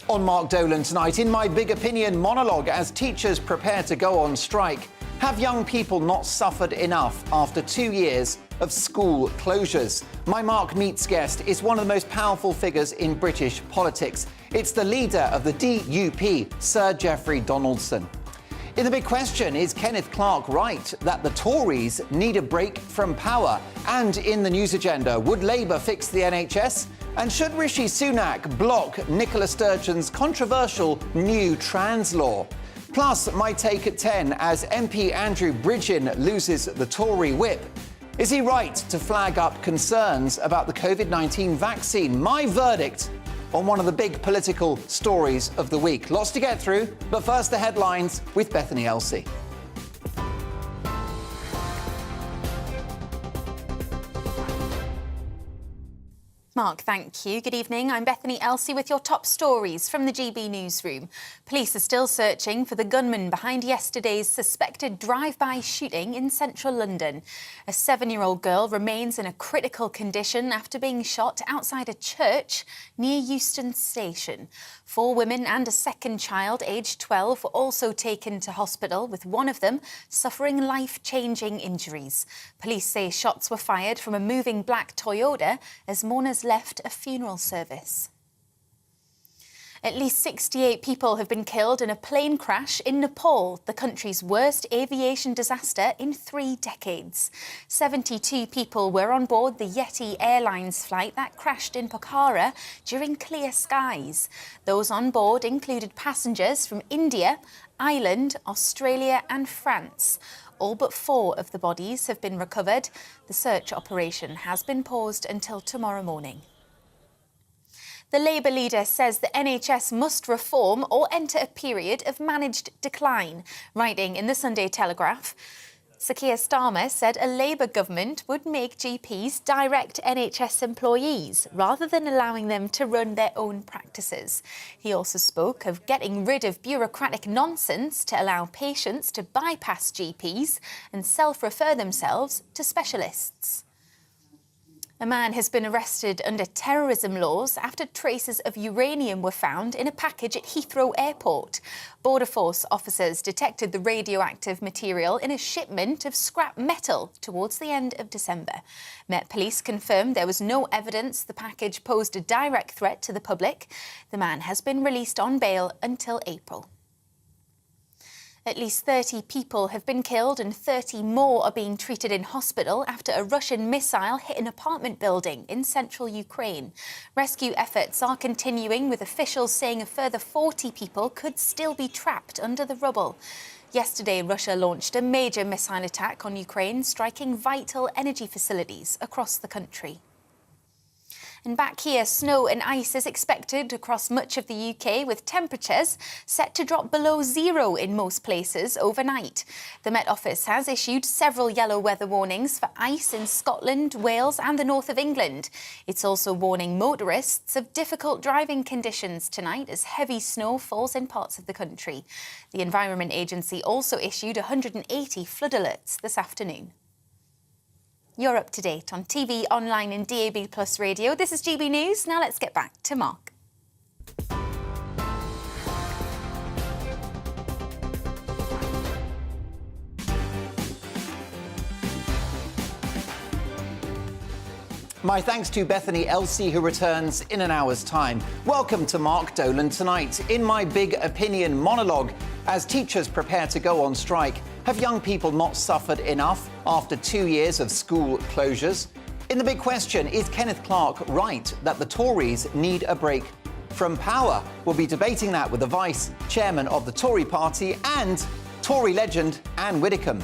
On Mark Dolan tonight, in my big opinion monologue as teachers prepare to go on strike, have young people not suffered enough after 2 years of school closures? My Mark Meets guest is one of the most powerful figures in British politics. It's the leader of the DUP, Sir Geoffrey Donaldson. In the big question, is Kenneth Clarke right that the Tories need a break from power? And in the news agenda, would Labour fix the NHS? And should Rishi Sunak block Nicola Sturgeon's controversial new trans law? Plus, my take at 10 as MP Andrew Bridgen loses the Tory whip. Is he right to flag up concerns about the COVID-19 vaccine? My verdict on one of the big political stories of the week. Lots to get through, but first the headlines with Bethany Elsey. Mark, thank you. Good evening. I'm Bethany Elsey with your top stories from the GB newsroom. Police are still searching for the gunman behind yesterday's suspected drive-by shooting in central London. A 7-year-old girl remains in a critical condition after being shot outside a church near Euston Station. 4 women and a second child, aged 12, were also taken to hospital, with one of them suffering life-changing injuries. Police say shots were fired from a moving black Toyota as mourners left a funeral service. At least 68 people have been killed in a plane crash in Nepal, the country's worst aviation disaster in 3 decades. 72 people were on board the Yeti Airlines flight that crashed in Pokhara during clear skies. Those on board included passengers from India, Ireland, Australia and France. All but 4 of the bodies have been recovered. The search operation has been paused until tomorrow morning. The Labour leader says the NHS must reform or enter a period of managed decline. Writing in the Sunday Telegraph, Sir Keir Starmer said a Labour government would make GPs direct NHS employees rather than allowing them to run their own practices. He also spoke of getting rid of bureaucratic nonsense to allow patients to bypass GPs and self-refer themselves to specialists. A man has been arrested under terrorism laws after traces of uranium were found in a package at Heathrow Airport. Border Force officers detected the radioactive material in a shipment of scrap metal towards the end of December. Met Police confirmed there was no evidence the package posed a direct threat to the public. The man has been released on bail until April. At least 30 people have been killed and 30 more are being treated in hospital after a Russian missile hit an apartment building in central Ukraine. Rescue efforts are continuing, with officials saying a further 40 people could still be trapped under the rubble. Yesterday, Russia launched a major missile attack on Ukraine, striking vital energy facilities across the country. And back here, snow and ice is expected across much of the UK, with temperatures set to drop below 0 in most places overnight. The Met Office has issued several yellow weather warnings for ice in Scotland, Wales and the north of England. It's also warning motorists of difficult driving conditions tonight as heavy snow falls in parts of the country. The Environment Agency also issued 180 flood alerts this afternoon. You're up to date on TV, online and DAB+ radio. This is GB News. Now let's get back to Mark. My thanks to Bethany Elsey, who returns in an hour's time. Welcome to Mark Dolan tonight. In my big opinion monologue, as teachers prepare to go on strike, have young people not suffered enough after 2 years of school closures? In the big question, is Kenneth Clarke right that the Tories need a break from power? We'll be debating that with the Vice Chairman of the Tory party and Tory legend Anne Widdecombe.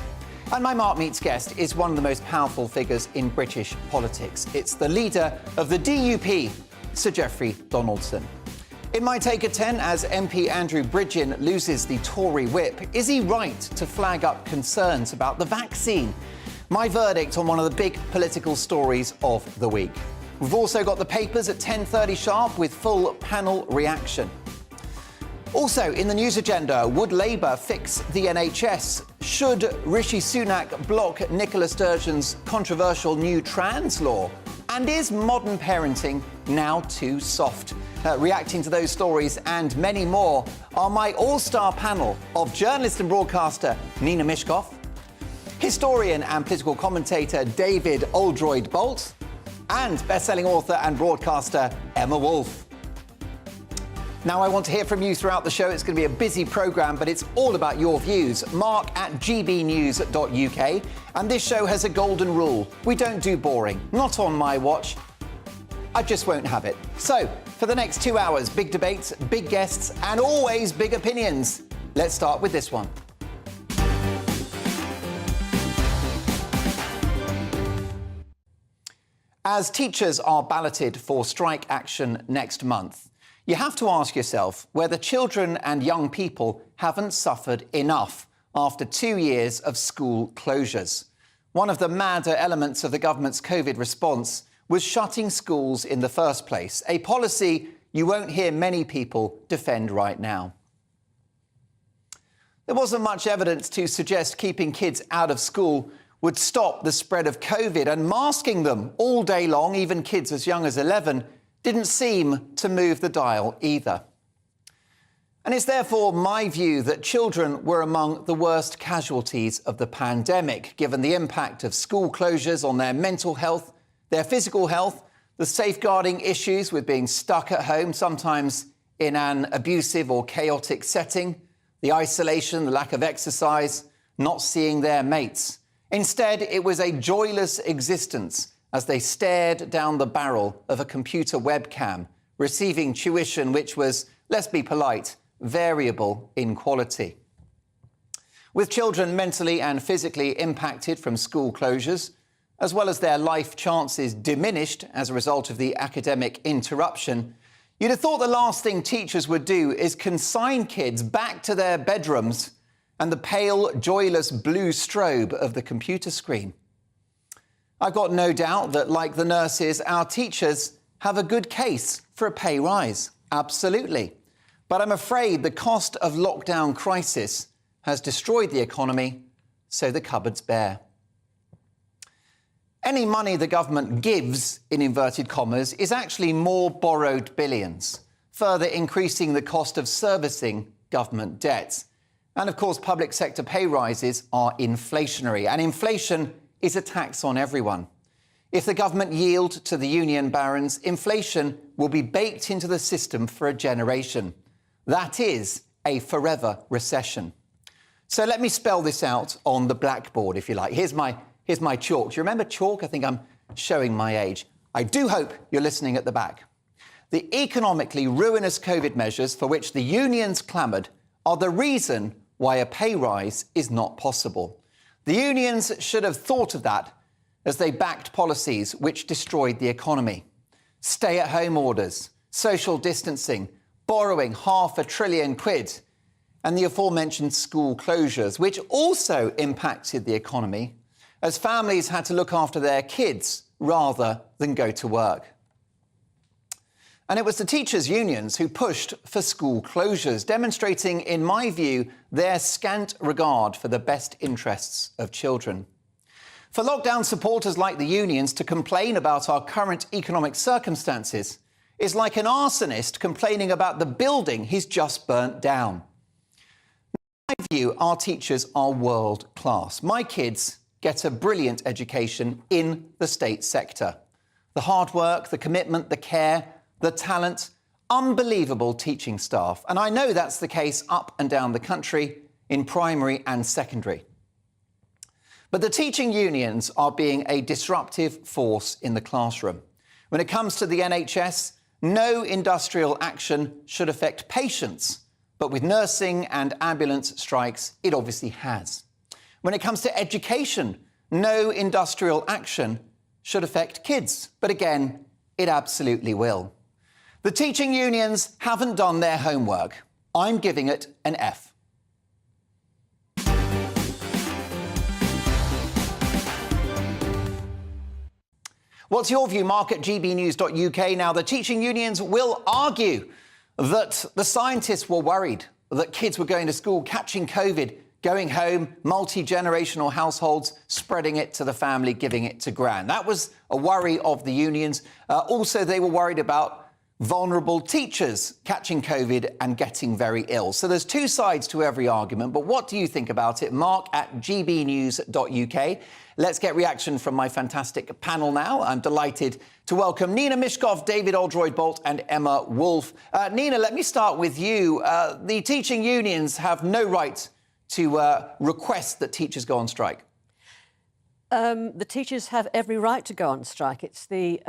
And my Mark Meets guest is one of the most powerful figures in British politics. It's the leader of the DUP, Sir Geoffrey Donaldson. In my take at 10, as MP Andrew Bridgen loses the Tory whip, is he right to flag up concerns about the vaccine? My verdict on one of the big political stories of the week. We've also got the papers at 10:30 sharp with full panel reaction. Also, in the news agenda, would Labour fix the NHS? Should Rishi Sunak block Nicola Sturgeon's controversial new trans law? And is modern parenting now too soft? Reacting to those stories and many more are my all-star panel of journalist and broadcaster Nina Mishkov, historian and political commentator David Oldroyd-Bolt, and best-selling author and broadcaster Emma Wolfe. Now, I want to hear from you throughout the show. It's going to be a busy programme, but it's all about your views. mark@gbnews.uk. And this show has a golden rule. We don't do boring. Not on my watch. I just won't have it. So, for the next 2 hours, big debates, big guests, and always big opinions. Let's start with this one. As teachers are balloted for strike action next month, you have to ask yourself whether children and young people haven't suffered enough after 2 years of school closures. One of the madder elements of the government's COVID response was shutting schools in the first place, a policy you won't hear many people defend right now. There wasn't much evidence to suggest keeping kids out of school would stop the spread of COVID, and masking them all day long, even kids as young as 11, didn't seem to move the dial either. And it's therefore my view that children were among the worst casualties of the pandemic, given the impact of school closures on their mental health, their physical health, the safeguarding issues with being stuck at home, sometimes in an abusive or chaotic setting, the isolation, the lack of exercise, not seeing their mates. Instead, it was a joyless existence as they stared down the barrel of a computer webcam, receiving tuition which was, let's be polite, variable in quality. With children mentally and physically impacted from school closures, as well as their life chances diminished as a result of the academic interruption, you'd have thought the last thing teachers would do is consign kids back to their bedrooms and the pale, joyless blue strobe of the computer screen. I've got no doubt that, like the nurses, our teachers have a good case for a pay rise. Absolutely. But I'm afraid the cost of lockdown crisis has destroyed the economy, so the cupboard's bare. Any money the government gives, in inverted commas, is actually more borrowed billions, further increasing the cost of servicing government debt. And of course, public sector pay rises are inflationary, and inflation is a tax on everyone. If the government yield to the union barons, inflation will be baked into the system for a generation. That is a forever recession. So let me spell this out on the blackboard, if you like. Here's my chalk. Do you remember chalk? I think I'm showing my age. I do hope you're listening at the back. The economically ruinous COVID measures for which the unions clamoured are the reason why a pay rise is not possible. The unions should have thought of that as they backed policies which destroyed the economy. Stay-at-home orders, social distancing, borrowing £500 billion, and the aforementioned school closures, which also impacted the economy as families had to look after their kids rather than go to work. And it was the teachers' unions who pushed for school closures, demonstrating, in my view, their scant regard for the best interests of children. For lockdown supporters like the unions to complain about our current economic circumstances is like an arsonist complaining about the building he's just burnt down. In my view, our teachers are world class. My kids get a brilliant education in the state sector. The hard work, the commitment, the care, the talent, unbelievable teaching staff. And I know that's the case up and down the country in primary and secondary. But the teaching unions are being a disruptive force in the classroom. When it comes to the NHS, no industrial action should affect patients, but with nursing and ambulance strikes, it obviously has. When it comes to education, no industrial action should affect kids, but again, it absolutely will. The teaching unions haven't done their homework. I'm giving it an F. What's your view? mark@gbnews.uk. Now, the teaching unions will argue that the scientists were worried that kids were going to school, catching COVID, going home, multi-generational households, spreading it to the family, giving it to gran. That was a worry of the unions. Also, they were worried about Vulnerable teachers catching COVID and getting very ill. So there's two sides to every argument, but what do you think about it? Mark at gbnews.uk. Let's get reaction from my fantastic panel now. I'm delighted to welcome Nina Mishkov, David Oldroyd-Bolt and Emma Wolfe. Nina, let me start with you. The teaching unions have no right to request that teachers go on strike. The teachers have every right to go on strike. It's the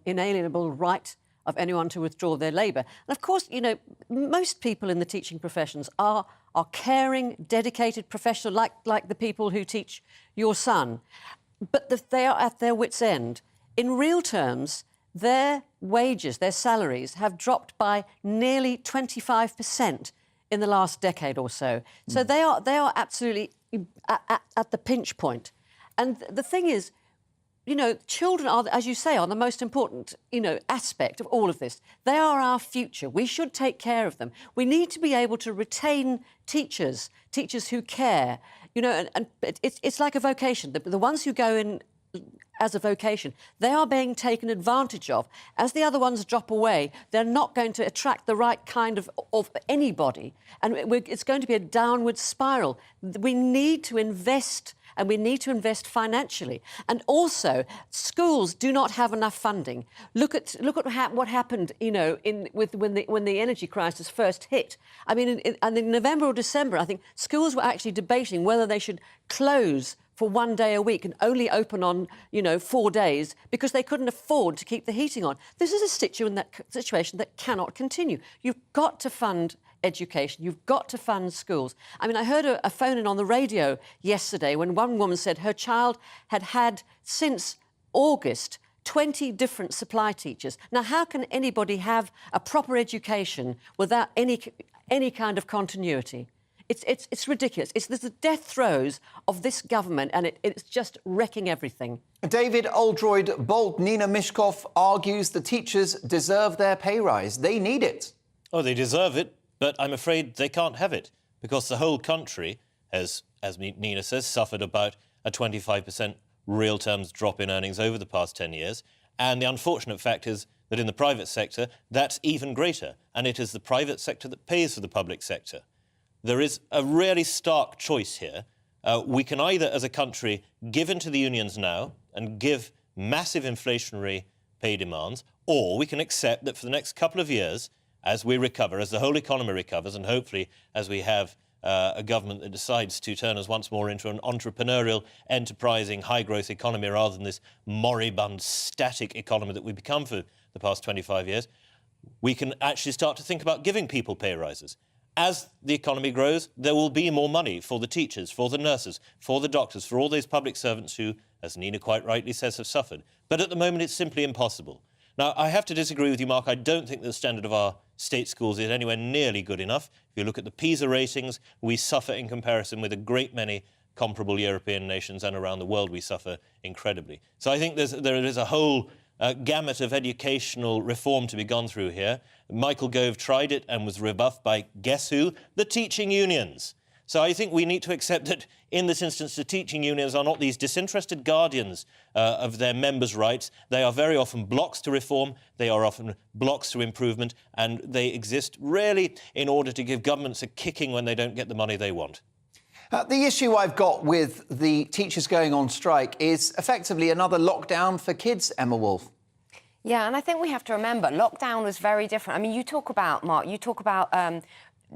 inalienable right of anyone to withdraw their labour. And of course, you know, most people in the teaching professions are caring, dedicated professionals, like the people who teach your son. But they are at their wits' end. In real terms, their wages, their salaries have dropped by nearly 25% in the last decade or so. So they are absolutely at the pinch point. And the thing is, you know, children are, as you say, are the most important, you know, aspect of all of this. They are our future. We should take care of them. We need to be able to retain teachers who care, you know, and it's like a vocation. The ones who go in as a vocation, they are being taken advantage of. As the other ones drop away, they're not going to attract the right kind of anybody. And it's going to be a downward spiral. We need to invest, and we need to invest financially. And also, schools do not have enough funding. Look at what happened, you know, when the energy crisis first hit. I mean, in November or December, I think schools were actually debating whether they should close for 1 day a week and only open on, you know, 4 days because they couldn't afford to keep the heating on. This is a situation that cannot continue. You've got to fund education. You've got to fund schools. I mean, I heard a phone-in on the radio yesterday when one woman said her child had since August 20 different supply teachers. Now, how can anybody have a proper education without any kind of continuity? It's ridiculous. It's the death throes of this government, and it's just wrecking everything. David Oldroyd-Bolt, Nina Mishkov argues the teachers deserve their pay rise. They need it. Oh, they deserve it, but I'm afraid they can't have it because the whole country has, as Nina says, suffered about a 25% real terms drop in earnings over the past 10 years. And the unfortunate fact is that in the private sector, that's even greater. And it is the private sector that pays for the public sector. There is a really stark choice here. We can either, as a country, give in to the unions now and give massive inflationary pay demands, or we can accept that for the next couple of years, as we recover, as the whole economy recovers, and hopefully as we have a government that decides to turn us once more into an entrepreneurial, enterprising, high-growth economy rather than this moribund, static economy that we've become for the past 25 years, we can actually start to think about giving people pay rises. As the economy grows, there will be more money for the teachers, for the nurses, for the doctors, for all those public servants who, as Nina quite rightly says, have suffered. But at the moment, it's simply impossible. Now, I have to disagree with you, Mark. I don't think the standard of our state schools is anywhere nearly good enough. If you look at the PISA ratings, we suffer in comparison with a great many comparable European nations, and around the world we suffer incredibly. So I think there is a whole gamut of educational reform to be gone through here. Michael Gove tried it and was rebuffed by, guess who? The teaching unions. So I think we need to accept that, in this instance, the teaching unions are not these disinterested guardians of their members' rights. They are very often blocks to reform, they are often blocks to improvement, and they exist really in order to give governments a kicking when they don't get the money they want. The issue I've got with the teachers going on strike is effectively another lockdown for kids, Emma Wolfe. Yeah, and I think we have to remember, lockdown was very different. I mean, you talk about, Mark,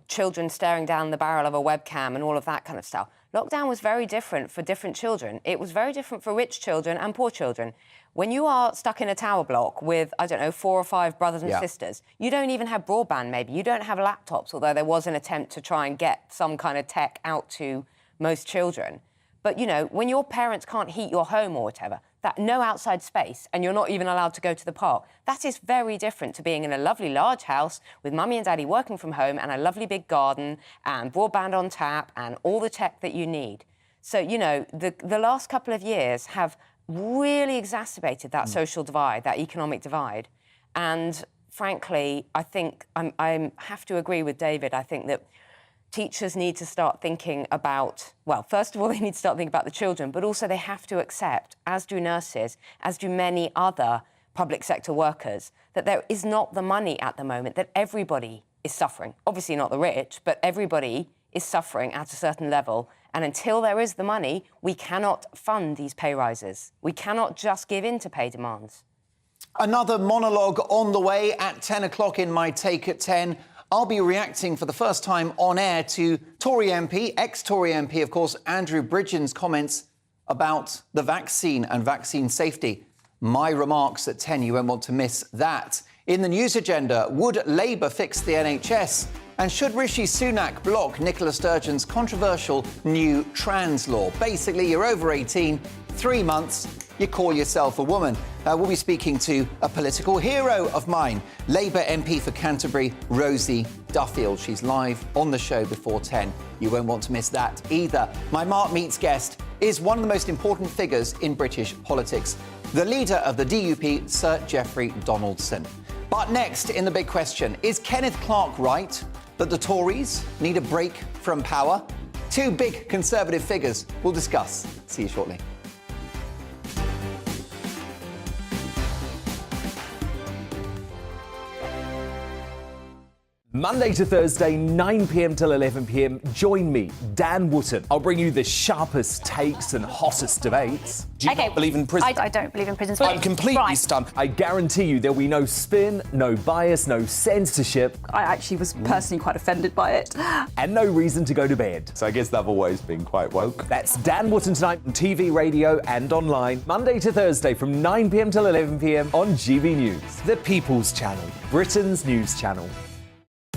children staring down the barrel of a webcam and all of that kind of stuff. Lockdown was very different for different children. It was very different for rich children and poor children. When you are stuck in a tower block with, I don't know, 4 or 5 brothers and sisters, you don't even have broadband, maybe. You don't have laptops, although there was an attempt to try and get some kind of tech out to most children. But, you know, when your parents can't heat your home or whatever, that no outside space, and you're not even allowed to go to the park, that is very different to being in a lovely large house with mummy and daddy working from home and a lovely big garden and broadband on tap and all the tech that you need. So, you know, the last couple of years have really exacerbated that social divide, that economic divide. And frankly, I think I have to agree with David. I think that teachers need to start thinking about, well, first of all, they need to start thinking about the children, but also they have to accept, as do nurses, as do many other public sector workers, that there is not the money at the moment, that everybody is suffering. Obviously not the rich, but everybody is suffering at a certain level. And until there is the money, we cannot fund these pay rises. We cannot just give in to pay demands. Another monologue on the way at 10 o'clock in My Take at 10. I'll be reacting for the first time on air to Tory MP, ex-Tory MP, of course, Andrew Bridgen's comments about the vaccine and vaccine safety. My remarks at 10, you won't want to miss that. In the news agenda, would Labour fix the NHS? And should Rishi Sunak block Nicola Sturgeon's controversial new trans law? Basically, you're over 18, 3 months, you call yourself a woman. We'll be speaking to a political hero of mine, Labour MP for Canterbury, Rosie Duffield. She's live on the show before 10. You won't want to miss that either. My Mark Meets guest is one of the most important figures in British politics, the leader of the DUP, Sir Geoffrey Donaldson. But next, in the big question, is Kenneth Clarke right that the Tories need a break from power? Two big Conservative figures we'll discuss. See you shortly. Monday to Thursday, 9 p.m. till 11 p.m. Join me, Dan Wootton. I'll bring you the sharpest takes and hottest debates. Do you not believe in prisons? I don't believe in prisons. I'm completely Right. stunned. I guarantee you there'll be no spin, no bias, no censorship, I actually was personally quite offended by it. and no reason to go to bed. So I guess they've always been quite woke. That's Dan Wootton tonight on TV, radio and online. Monday to Thursday from 9 p.m. till 11 p.m. on GB News. The People's Channel, Britain's news channel.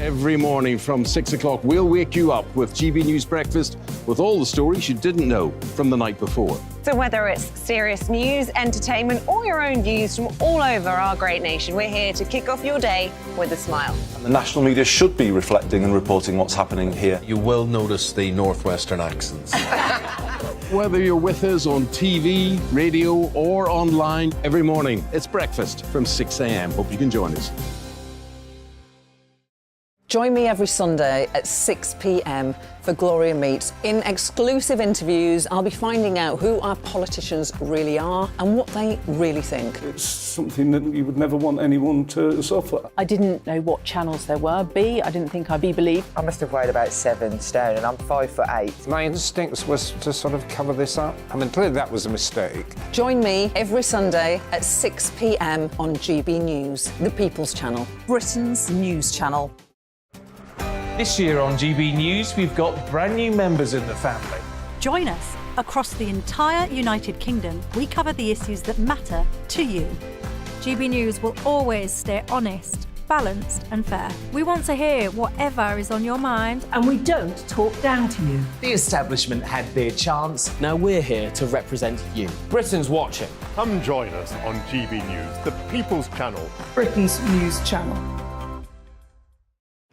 Every morning from 6 o'clock, we'll wake you up with GB News Breakfast with all the stories you didn't know from the night before. So whether it's serious news, entertainment, or your own views from all over our great nation, we're here to kick off your day with a smile. The national media should be reflecting and reporting what's happening here. You will notice the northwestern accents. Whether you're with us on TV, radio, or online, every morning, it's breakfast from 6 a.m. Hope you can join us. Join me every Sunday at 6 p.m. for Gloria Meets. In exclusive interviews, I'll be finding out who our politicians really are and what they really think. It's something that you would never want anyone to suffer. I didn't know what channels there were. I didn't think I'd be believed. I must have weighed about 7 stone and I'm 5'8". My instincts was to sort of cover this up. I mean, clearly that was a mistake. Join me every Sunday at 6 p.m. on GB News, the People's Channel. Britain's news channel. This year on GB News, we've got brand new members in the family. Join us. Across the entire United Kingdom, we cover the issues that matter to you. GB News will always stay honest, balanced and fair. We want to hear whatever is on your mind. And we don't talk down to you. The establishment had their chance. Now we're here to represent you. Britain's watching. Come join us on GB News, the People's Channel. Britain's news channel.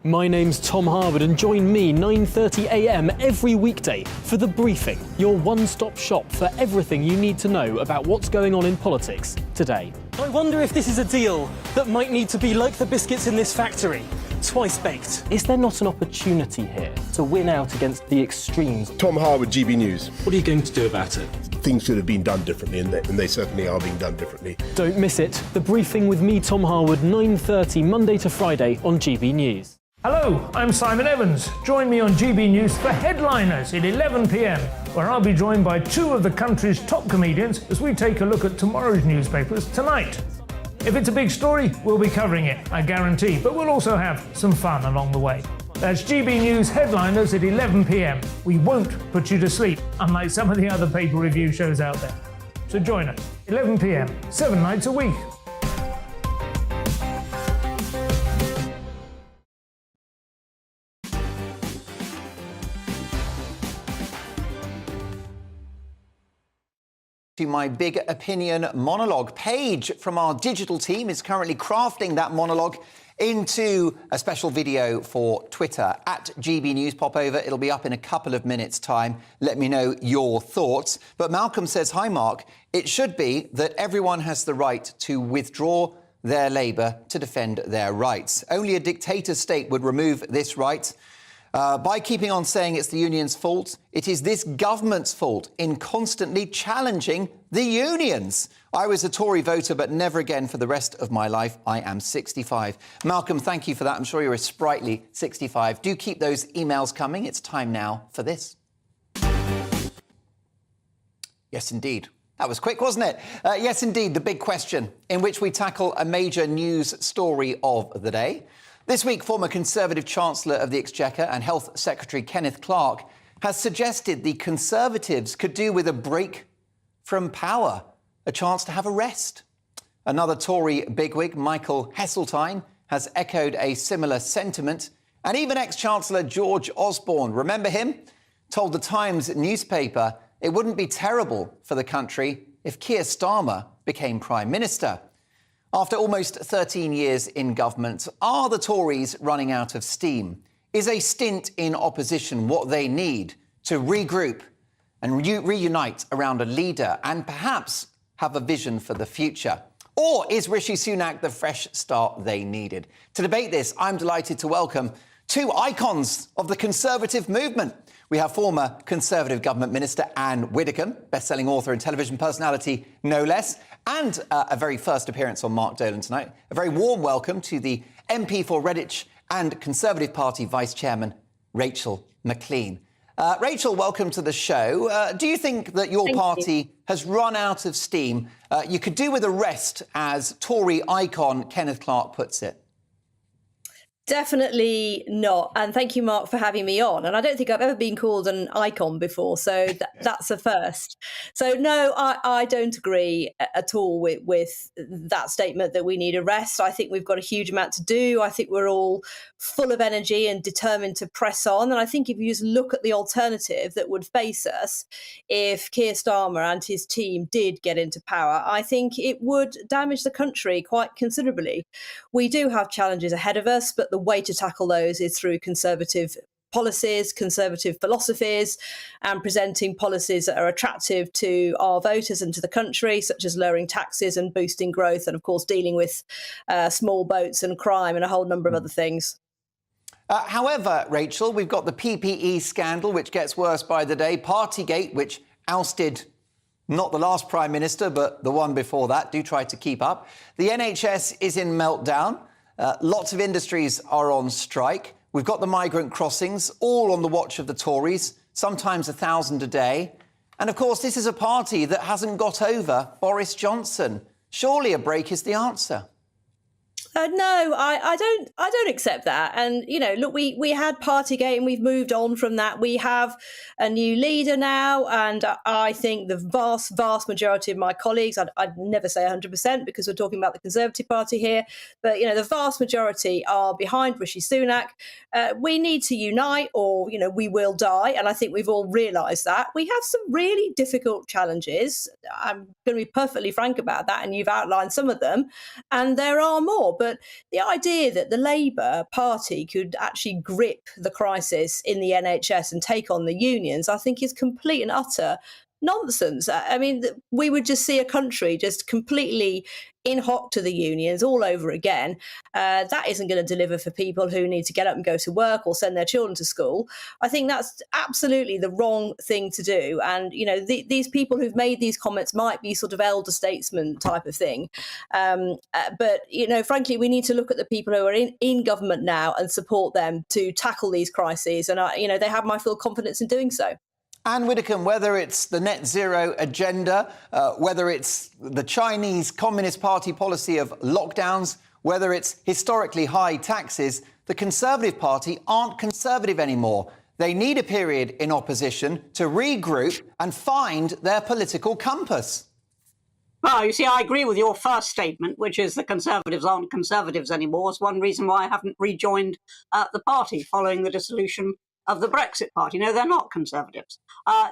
My name's Tom Harwood and join me 9:30 a.m. every weekday for The Briefing, your one-stop shop for everything you need to know about what's going on in politics today. I wonder if this is a deal that might need to be like the biscuits in this factory, twice baked. Is there not an opportunity here to win out against the extremes? Tom Harwood, GB News. What are you going to do about it? Things should have been done differently, and they certainly are being done differently. Don't miss it. The Briefing with me, Tom Harwood, 9:30 Monday to Friday on GB News. Hello, I'm Simon Evans. Join me on GB News for Headliners at 11 p.m, where I'll be joined by two of the country's top comedians as we take a look at tomorrow's newspapers tonight. If it's a big story, we'll be covering it, I guarantee, but we'll also have some fun along the way. That's GB News Headliners at 11 p.m. We won't put you to sleep, unlike some of the other pay-per-review shows out there. So join us, 11 p.m, 7 nights a week. To my big opinion monologue. Paige from our digital team is currently crafting that monologue into a special video for Twitter at GB News. Pop over. It'll be up in a couple of minutes' time. Let me know your thoughts. But Malcolm says, hi, Mark. It should be that everyone has the right to withdraw their labour to defend their rights. Only a dictator state would remove this right. By keeping on saying it's the union's fault, it is this government's fault in constantly challenging the unions. I was a Tory voter, but never again for the rest of my life. I am 65. Malcolm, thank you for that. I'm sure you're a sprightly 65. Do keep those emails coming. It's time now for this. Yes, indeed. That was quick, wasn't it? Yes, indeed, the big question, in which we tackle a major news story of the day. This week, former Conservative Chancellor of the Exchequer and Health Secretary Kenneth Clarke has suggested the Conservatives could do with a break from power, a chance to have a rest. Another Tory bigwig, Michael Heseltine, has echoed a similar sentiment. And even ex-Chancellor George Osborne, remember him? Told the Times newspaper it wouldn't be terrible for the country if Keir Starmer became Prime Minister. After almost 13 years in government, are the Tories running out of steam? Is a stint in opposition what they need to regroup and reunite around a leader and perhaps have a vision for the future? Or is Rishi Sunak the fresh start they needed? To debate this, I'm delighted to welcome two icons of the Conservative movement. We have former Conservative Government Minister Anne Widdecombe, best-selling author and television personality, no less, and a very first appearance on Mark Dolan tonight. A very warm welcome to the MP for Redditch and Conservative Party Vice Chairman, Rachel Maclean. Rachel, welcome to the show. Do you think that your party has run out of steam? You could do with a rest, as Tory icon Kenneth Clarke puts it. Definitely not. And thank you, Mark, for having me on. And I don't think I've ever been called an icon before, so that's a first. So, no, I don't agree at all with that statement that we need a rest. I think we've got a huge amount to do. I think we're all full of energy and determined to press on. And I think if you just look at the alternative that would face us if Keir Starmer and his team did get into power, I think it would damage the country quite considerably. We do have challenges ahead of us, but the way to tackle those is through Conservative policies, Conservative philosophies, and presenting policies that are attractive to our voters and to the country, such as lowering taxes and boosting growth, and of course dealing with small boats and crime and a whole number of other things. However, Rachel, we've got the PPE scandal, which gets worse by the day, Partygate, which ousted not the last Prime Minister, but the one before that. Do try to keep up. The NHS is in meltdown. Lots of industries are on strike. We've got the migrant crossings, all on the watch of the Tories, sometimes 1,000 a day. And of course, this is a party that hasn't got over Boris Johnson. Surely a break is the answer. No, I don't accept that. And, you know, look, we had Partygate and we've moved on from that. We have a new leader now. And I think the vast majority of my colleagues, I'd never say 100% because we're talking about the Conservative Party here. But, you know, the vast majority are behind Rishi Sunak. We need to unite or, you know, we will die. And I think we've all realised that. We have some really difficult challenges. I'm going to be perfectly frank about that. And you've outlined some of them. And there are more. But the idea that the Labour Party could actually grip the crisis in the NHS and take on the unions, I think is complete and utter nonsense. I mean, we would just see a country just completely in hock to the unions all over again. That isn't going to deliver for people who need to get up and go to work or send their children to school. I think that's absolutely the wrong thing to do. And, you know, these people who've made these comments might be sort of elder statesman type of thing. But, you know, frankly, we need to look at the people who are in government now and support them to tackle these crises. And, you know, they have my full confidence in doing so. Anne Widdecombe, whether it's the net zero agenda, whether it's the Chinese Communist Party policy of lockdowns, whether it's historically high taxes, the Conservative Party aren't Conservative anymore. They need a period in opposition to regroup and find their political compass. Well, you see, I agree with your first statement, which is the Conservatives aren't Conservatives anymore. It's one reason why I haven't rejoined the party following the dissolution of the Brexit Party. No, they're not Conservatives.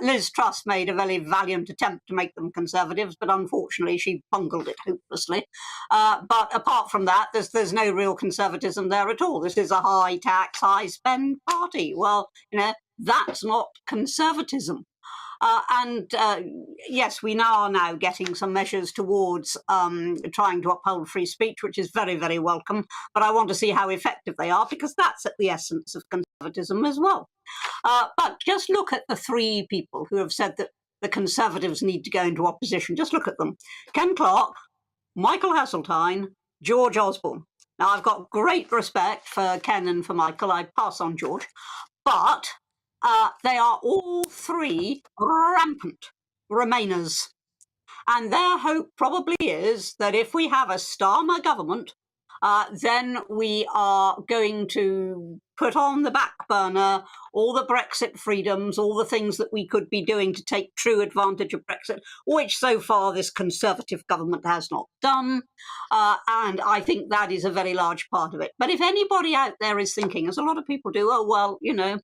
Liz Truss made a very valiant attempt to make them Conservatives, but unfortunately she bungled it hopelessly. But apart from that, there's no real conservatism there at all. This is a high tax, high spend party. Well, you know, that's not conservatism. Yes, we are now getting some measures towards trying to uphold free speech, which is very, very welcome. But I want to see how effective they are, because that's at the essence of conservatism as well. But just look at the three people who have said that the Conservatives need to go into opposition. Just look at them. Ken Clarke, Michael Heseltine, George Osborne. Now, I've got great respect for Ken and for Michael. I pass on George. But they are all three rampant Remainers. And their hope probably is that if we have a Starmer government, then we are going to put on the back burner all the Brexit freedoms, all the things that we could be doing to take true advantage of Brexit, which so far this Conservative government has not done. And I think that is a very large part of it. But if anybody out there is thinking, as a lot of people do, oh, well, you know,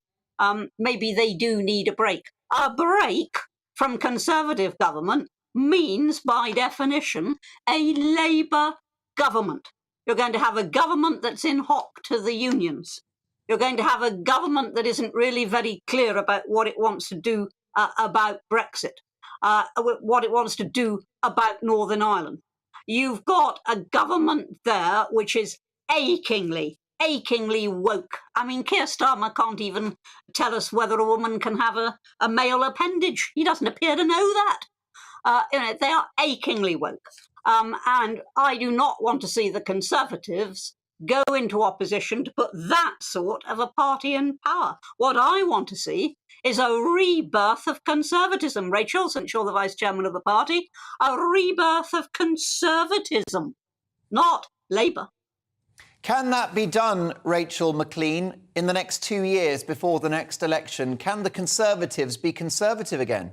maybe they do need a break. A break from Conservative government means, by definition, a Labour government. You're going to have a government that's in hock to the unions. You're going to have a government that isn't really very clear about what it wants to do about Brexit, what it wants to do about Northern Ireland. You've got a government there which is achingly woke. I mean, Keir Starmer can't even tell us whether a woman can have a male appendage. He doesn't appear to know that. They are achingly woke. And I do not want to see the Conservatives go into opposition to put that sort of a party in power. What I want to see is a rebirth of conservatism. Rachel, since you're the vice chairman of the party, a rebirth of conservatism, not Labour. Can that be done, Rachel McLean, in the next 2 years before the next election? Can the Conservatives be conservative again?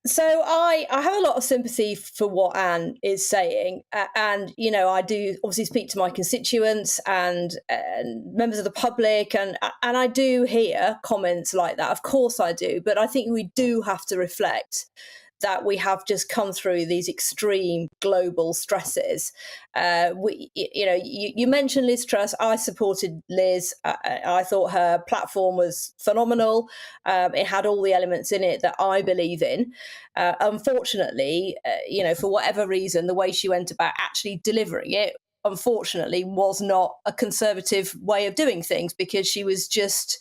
So I have a lot of sympathy for what Anne is saying. And, you know, I do obviously speak to my constituents and members of the public, and I do hear comments like that. Of course I do. But I think we do have to reflect that we have just come through these extreme global stresses. You mentioned Liz Truss. I supported Liz. I thought her platform was phenomenal. It had all the elements in it that I believe in. Unfortunately, for whatever reason, the way she went about actually delivering it, unfortunately, was not a conservative way of doing things, because she was just,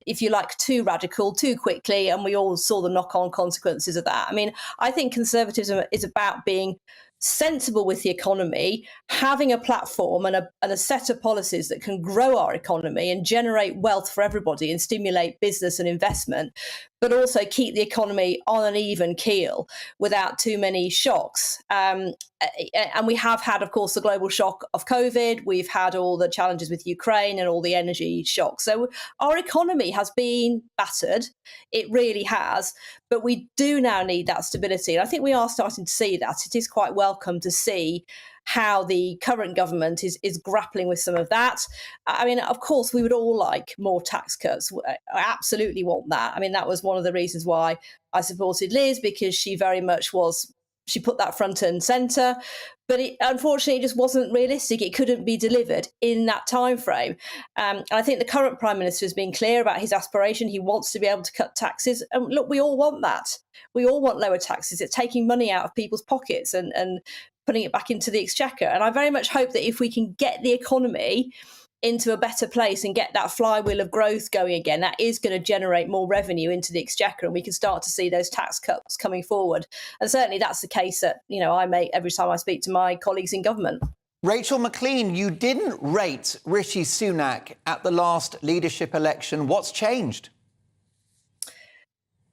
if you like, too radical too quickly, and we all saw the knock-on consequences of that. I mean, I think conservatism is about being sensible with the economy, having a platform and a set of policies that can grow our economy and generate wealth for everybody and stimulate business and investment, but also keep the economy on an even keel without too many shocks. And we have had, of course, the global shock of COVID. We've had all the challenges with Ukraine and all the energy shocks. So our economy has been battered. It really has. But we do now need that stability. And I think we are starting to see that. It is quite welcome to see how the current government is grappling with some of that. I mean, of course, we would all like more tax cuts. I absolutely want that. I mean, that was one of the reasons why I supported Liz, because she very much was, she put that front and centre. But unfortunately, it just wasn't realistic. It couldn't be delivered in that time frame. And I think the current Prime Minister has been clear about his aspiration. He wants to be able to cut taxes. And look, we all want that. We all want lower taxes. It's taking money out of people's pockets and putting it back into the exchequer. And I very much hope that if we can get the economy into a better place and get that flywheel of growth going again, that is going to generate more revenue into the exchequer, and we can start to see those tax cuts coming forward. And certainly that's the case that, I make every time I speak to my colleagues in government. Rachel McLean, you didn't rate Rishi Sunak at the last leadership election. What's changed?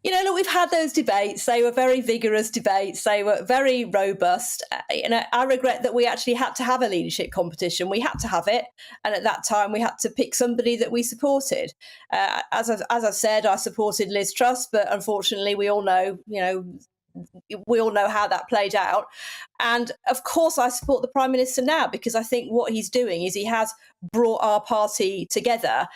Look, we've had those debates. They were very vigorous debates. They were very robust. I regret that we actually had to have a leadership competition. We had to have it. And at that time, we had to pick somebody that we supported. As I've said, I supported Liz Truss, but unfortunately, we all know how that played out. And of course, I support the Prime Minister now, because I think what he's doing is he has brought our party together.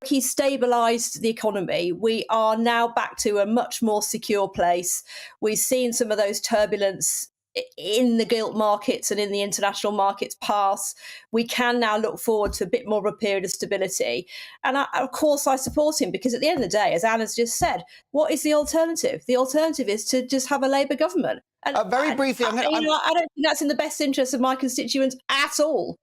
He's stabilised the economy. We are now back to a much more secure place. We've seen some of those turbulence in the gilt markets and in the international markets pass, we can now look forward to a bit more of a period of stability. And of course, I support him, because at the end of the day, as Anna's just said, what is the alternative? The alternative is to just have a Labour government. And very briefly, I don't think that's in the best interest of my constituents at all.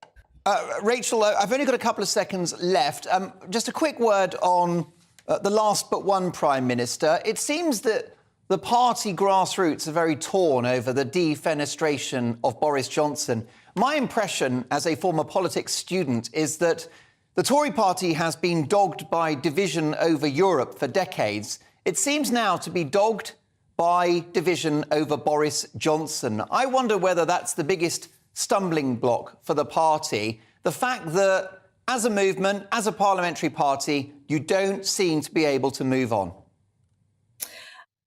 Rachel, I've only got a couple of seconds left. Just a quick word on the last but one Prime Minister. It seems that the party grassroots are very torn over the defenestration of Boris Johnson. My impression as a former politics student is that the Tory party has been dogged by division over Europe for decades. It seems now to be dogged by division over Boris Johnson. I wonder whether that's the biggest stumbling block for the party. The fact that as a movement, as a parliamentary party, you don't seem to be able to move on.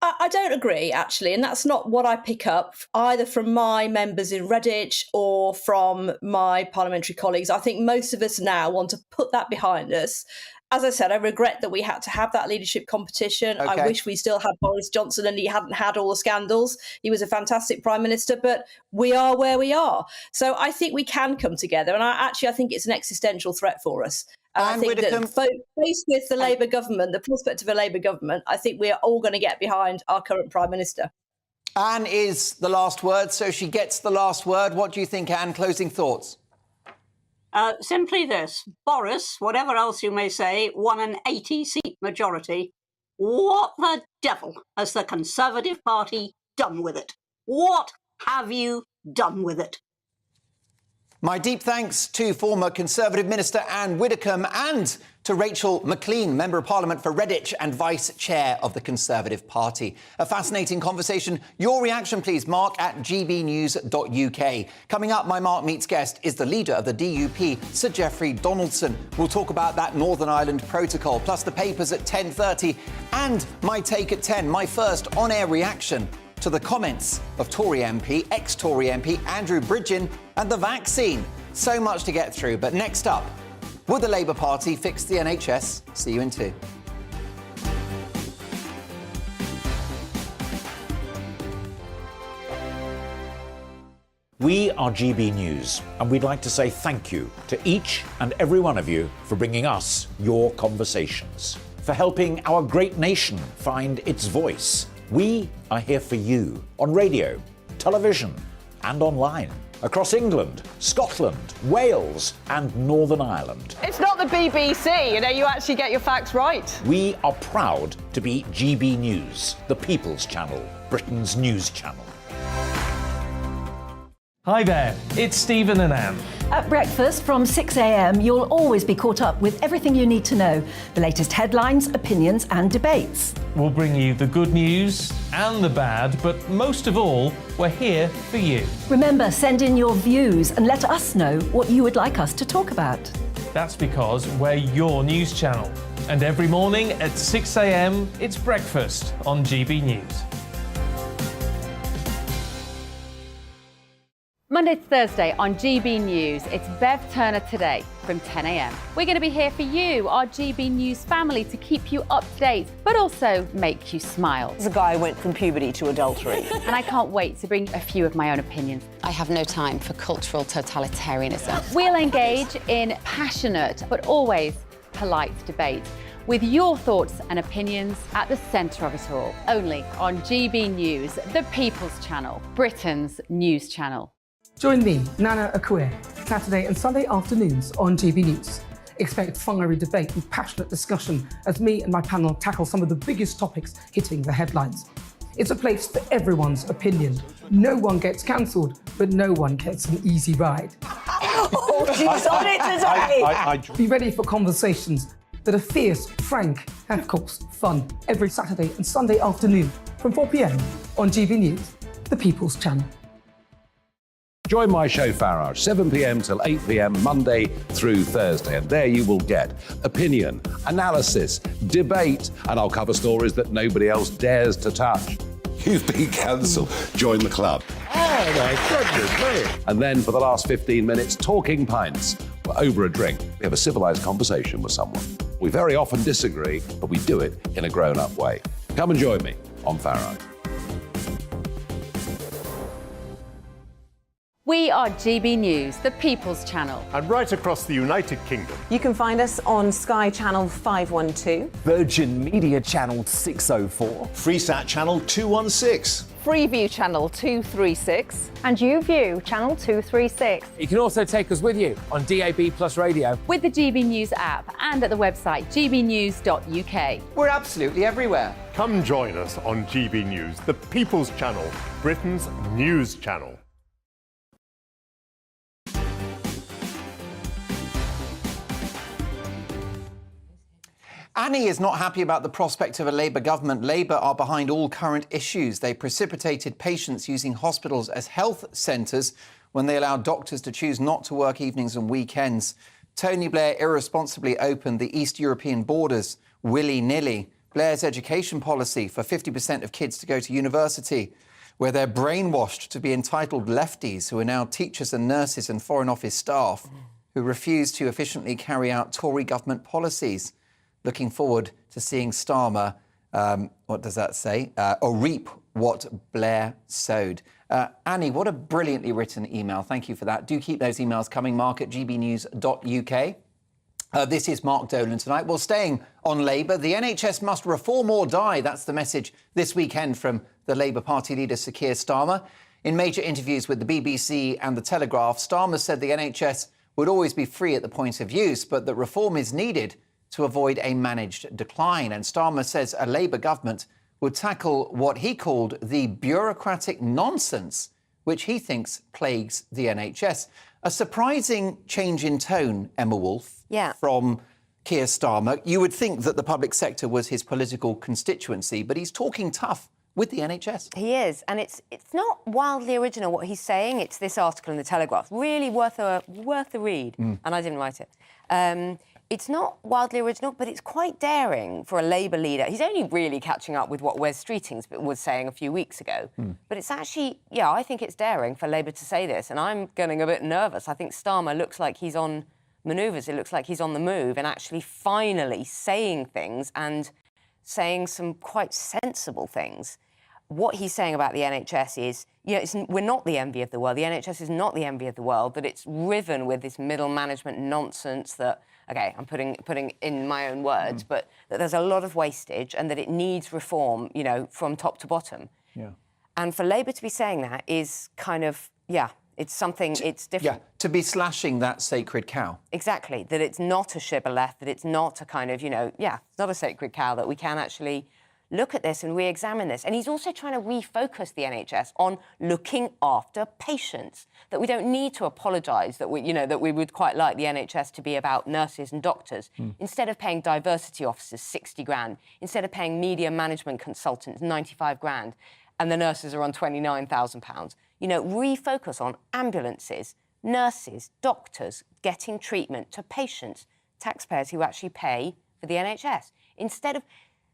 I don't agree, actually, and that's not what I pick up either from my members in Redditch or from my parliamentary colleagues. I think most of us now want to put that behind us. As I said, I regret that we had to have that leadership competition. Okay. I wish we still had Boris Johnson and he hadn't had all the scandals. He was a fantastic Prime Minister, but we are where we are. So I think we can come together, and I think it's an existential threat for us. I think that faced with the Labour government, the prospect of a Labour government, I think we are all going to get behind our current Prime Minister. Anne is the last word, so she gets the last word. What do you think, Anne? Closing thoughts? Simply this. Boris, whatever else you may say, won an 80-seat majority. What the devil has the Conservative Party done with it? What have you done with it? My deep thanks to former Conservative Minister Anne Widdecombe and to Rachel Maclean, Member of Parliament for Redditch and Vice Chair of the Conservative Party. A fascinating conversation. Your reaction, please, mark at gbnews.uk. Coming up, my Mark Meets guest is the leader of the DUP, Sir Geoffrey Donaldson. We'll talk about that Northern Ireland protocol, plus the papers at 10:30 and my take at 10, my first on-air reaction to the comments of Tory MP, ex-Tory MP Andrew Bridgen and the vaccine. So much to get through, but next up, will the Labour Party fix the NHS? See you in 2. We are GB News, and we'd like to say thank you to each and every one of you for bringing us your conversations, for helping our great nation find its voice. We are here for you on radio, television, and online, across England, Scotland, Wales, and Northern Ireland. It's not the BBC, you actually get your facts right. We are proud to be GB News, the People's Channel, Britain's news channel. Hi there, it's Stephen and Anne. At breakfast from 6 a.m, you'll always be caught up with everything you need to know, the latest headlines, opinions and debates. We'll bring you the good news and the bad, but most of all, we're here for you. Remember, send in your views and let us know what you would like us to talk about. That's because we're your news channel. And every morning at 6 a.m, it's breakfast on GB News. Monday to Thursday on GB News, it's Bev Turner Today from 10 a.m. We're going to be here for you, our GB News family, to keep you up to date, but also make you smile. There's a guy who went from puberty to adultery. And I can't wait to bring a few of my own opinions. I have no time for cultural totalitarianism. We'll engage in passionate, but always polite debate, with your thoughts and opinions at the centre of it all. Only on GB News, the People's Channel, Britain's news channel. Join me, Nana Akue, Saturday and Sunday afternoons on GB News. Expect fiery debate and passionate discussion as me and my panel tackle some of the biggest topics hitting the headlines. It's a place for everyone's opinion. No one gets cancelled, but no one gets an easy ride. Oh, she's on it today! Be ready for conversations that are fierce, frank, and of course, fun. Every Saturday and Sunday afternoon from 4 p.m. on GB News, the People's Channel. Join my show Farage, 7 p.m. till 8 p.m. Monday through Thursday, and there you will get opinion, analysis, debate, and I'll cover stories that nobody else dares to touch. You've been cancelled. Join the club. Oh my goodness me! And then for the last 15 minutes, talking pints. We're over a drink. We have a civilised conversation with someone. We very often disagree, but we do it in a grown-up way. Come and join me on Farage. We are GB News, the People's Channel. And right across the United Kingdom. You can find us on Sky Channel 512, Virgin Media Channel 604, Freesat Channel 216, Freeview Channel 236, and YouView Channel 236. You can also take us with you on DAB Plus Radio. With the GB News app and at the website gbnews.uk. We're absolutely everywhere. Come join us on GB News, the People's Channel, Britain's news channel. Annie is not happy about the prospect of a Labour government. Labour are behind all current issues. They precipitated patients using hospitals as health centres when they allowed doctors to choose not to work evenings and weekends. Tony Blair irresponsibly opened the East European borders willy-nilly. Blair's education policy for 50% of kids to go to university, where they're brainwashed to be entitled lefties who are now teachers and nurses and Foreign Office staff who refuse to efficiently carry out Tory government policies. Looking forward to seeing Starmer, what does that say? Or reap what Blair sowed. Annie, what a brilliantly written email. Thank you for that. Do keep those emails coming, mark@gbnews.uk. This is Mark Dolan tonight. Well, staying on Labour, the NHS must reform or die. That's the message this weekend from the Labour Party leader, Sir Keir Starmer. In major interviews with the BBC and The Telegraph, Starmer said the NHS would always be free at the point of use, but that reform is needed to avoid a managed decline. And Starmer says a Labour government would tackle what he called the bureaucratic nonsense which he thinks plagues the NHS. A surprising change in tone, Emma Wolfe, from Keir Starmer. You would think that the public sector was his political constituency, but he's talking tough with the NHS. He is, and it's not wildly original what he's saying. It's this article in The Telegraph, really worth a read, and I didn't write it. It's not wildly original, but it's quite daring for a Labour leader. He's only really catching up with what Wes Streeting was saying a few weeks ago. But it's actually, I think it's daring for Labour to say this, and I'm getting a bit nervous. I think Starmer looks like he's on manoeuvres. It looks like he's on the move and actually finally saying things and saying some quite sensible things. What he's saying about the NHS is, we're not the envy of the world. The NHS is not the envy of the world, that it's riven with this middle management nonsense that, OK, I'm putting in my own words, but that there's a lot of wastage and that it needs reform, from top to bottom. Yeah. And for Labour to be saying that is kind of, it's something, it's different. Yeah, to be slashing that sacred cow. Exactly, that it's not a shibboleth, that it's not a kind of, it's not a sacred cow, that we can actually look at this and re-examine this. And he's also trying to refocus the NHS on looking after patients, that we don't need to apologise that we would quite like the NHS to be about nurses and doctors. Instead of paying diversity officers 60 grand, instead of paying media management consultants 95 grand, and the nurses are on £29,000, refocus on ambulances, nurses, doctors getting treatment to patients, taxpayers who actually pay for the NHS. Instead of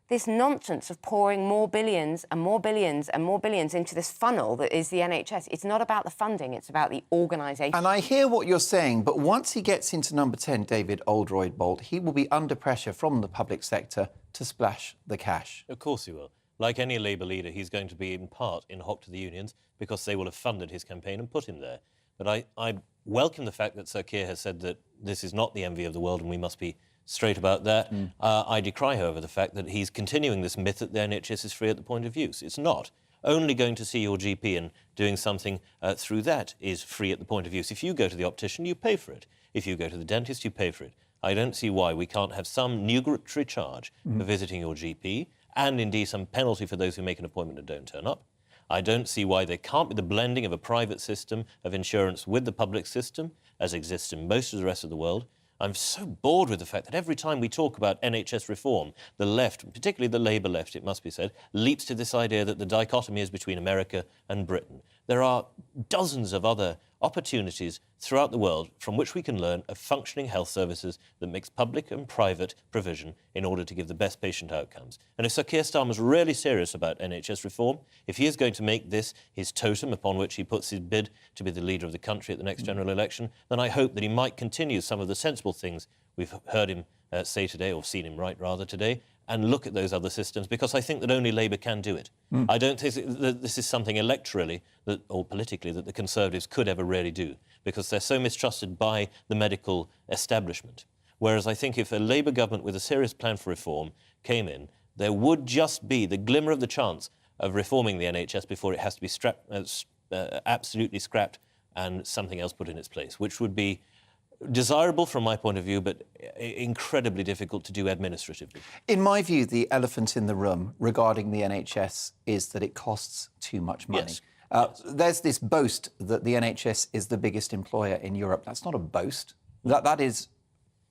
this nonsense of pouring more billions and more billions and more billions into this funnel that is the NHS. It's not about the funding, it's about the organisation. And I hear what you're saying, but once he gets into number 10, David Oldroyd-Bolt, he will be under pressure from the public sector to splash the cash. Of course he will. Like any Labour leader, he's going to be in part in hock to the unions because they will have funded his campaign and put him there. But I welcome the fact that Sir Keir has said that this is not the envy of the world and we must be straight about that. I decry, however, the fact that he's continuing this myth that the NHS is free at the point of use. It's not. Only going to see your GP and doing something through that is free at the point of use. If you go to the optician, you pay for it. If you go to the dentist, you pay for it. I don't see why we can't have some nugatory charge for visiting your GP and indeed some penalty for those who make an appointment and don't turn up. I don't see why there can't be the blending of a private system of insurance with the public system, as exists in most of the rest of the world. I'm so bored with the fact that every time we talk about NHS reform, the left, particularly the Labour left, it must be said, leaps to this idea that the dichotomy is between America and Britain. There are dozens of other opportunities throughout the world from which we can learn of functioning health services that mix public and private provision in order to give the best patient outcomes. And if Sir Keir Starmer's really serious about NHS reform, if he is going to make this his totem upon which he puts his bid to be the leader of the country at the next general election, then I hope that he might continue some of the sensible things we've heard him say today, or seen him write rather today, and look at those other systems, because I think that only Labour can do it. I don't think that this is something electorally or politically that the Conservatives could ever really do, because they're so mistrusted by the medical establishment. Whereas I think if a Labour government with a serious plan for reform came in, there would just be the glimmer of the chance of reforming the NHS before it has to be absolutely scrapped and something else put in its place, which would be desirable from my point of view, but incredibly difficult to do administratively. In my view, the elephant in the room regarding the NHS is that it costs too much money. Yes. There's this boast that the NHS is the biggest employer in Europe. That's not a boast. That is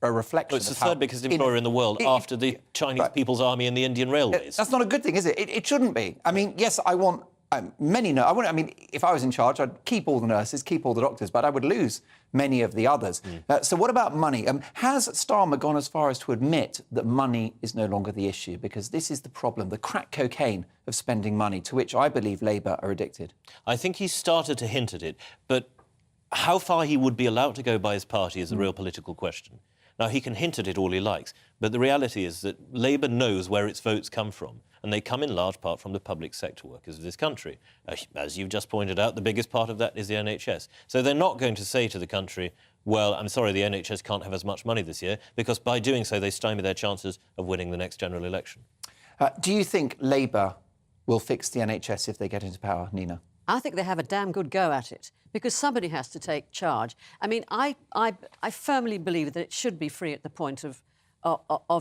a reflection. Well, it's the third biggest employer in the world after the Chinese People's Army and the Indian Railways. That's not a good thing, is it? It shouldn't be. I mean, yes, I want many. I mean, if I was in charge, I'd keep all the nurses, keep all the doctors, but I would lose many of the others. So what about money? Has Starmer gone as far as to admit that money is no longer the issue? Because this is the problem, the crack cocaine of spending money, to which I believe Labour are addicted. I think he started to hint at it, but how far he would be allowed to go by his party is a real political question. Now, he can hint at it all he likes, but the reality is that Labour knows where its votes come from, and they come in large part from the public sector workers of this country. As you've just pointed out, the biggest part of that is the NHS. So they're not going to say to the country, well, I'm sorry, the NHS can't have as much money this year, because by doing so, they stymie their chances of winning the next general election. Do you think Labour will fix the NHS if they get into power, Nina? I think they have a damn good go at it, because somebody has to take charge. I mean, I firmly believe that it should be free at the point of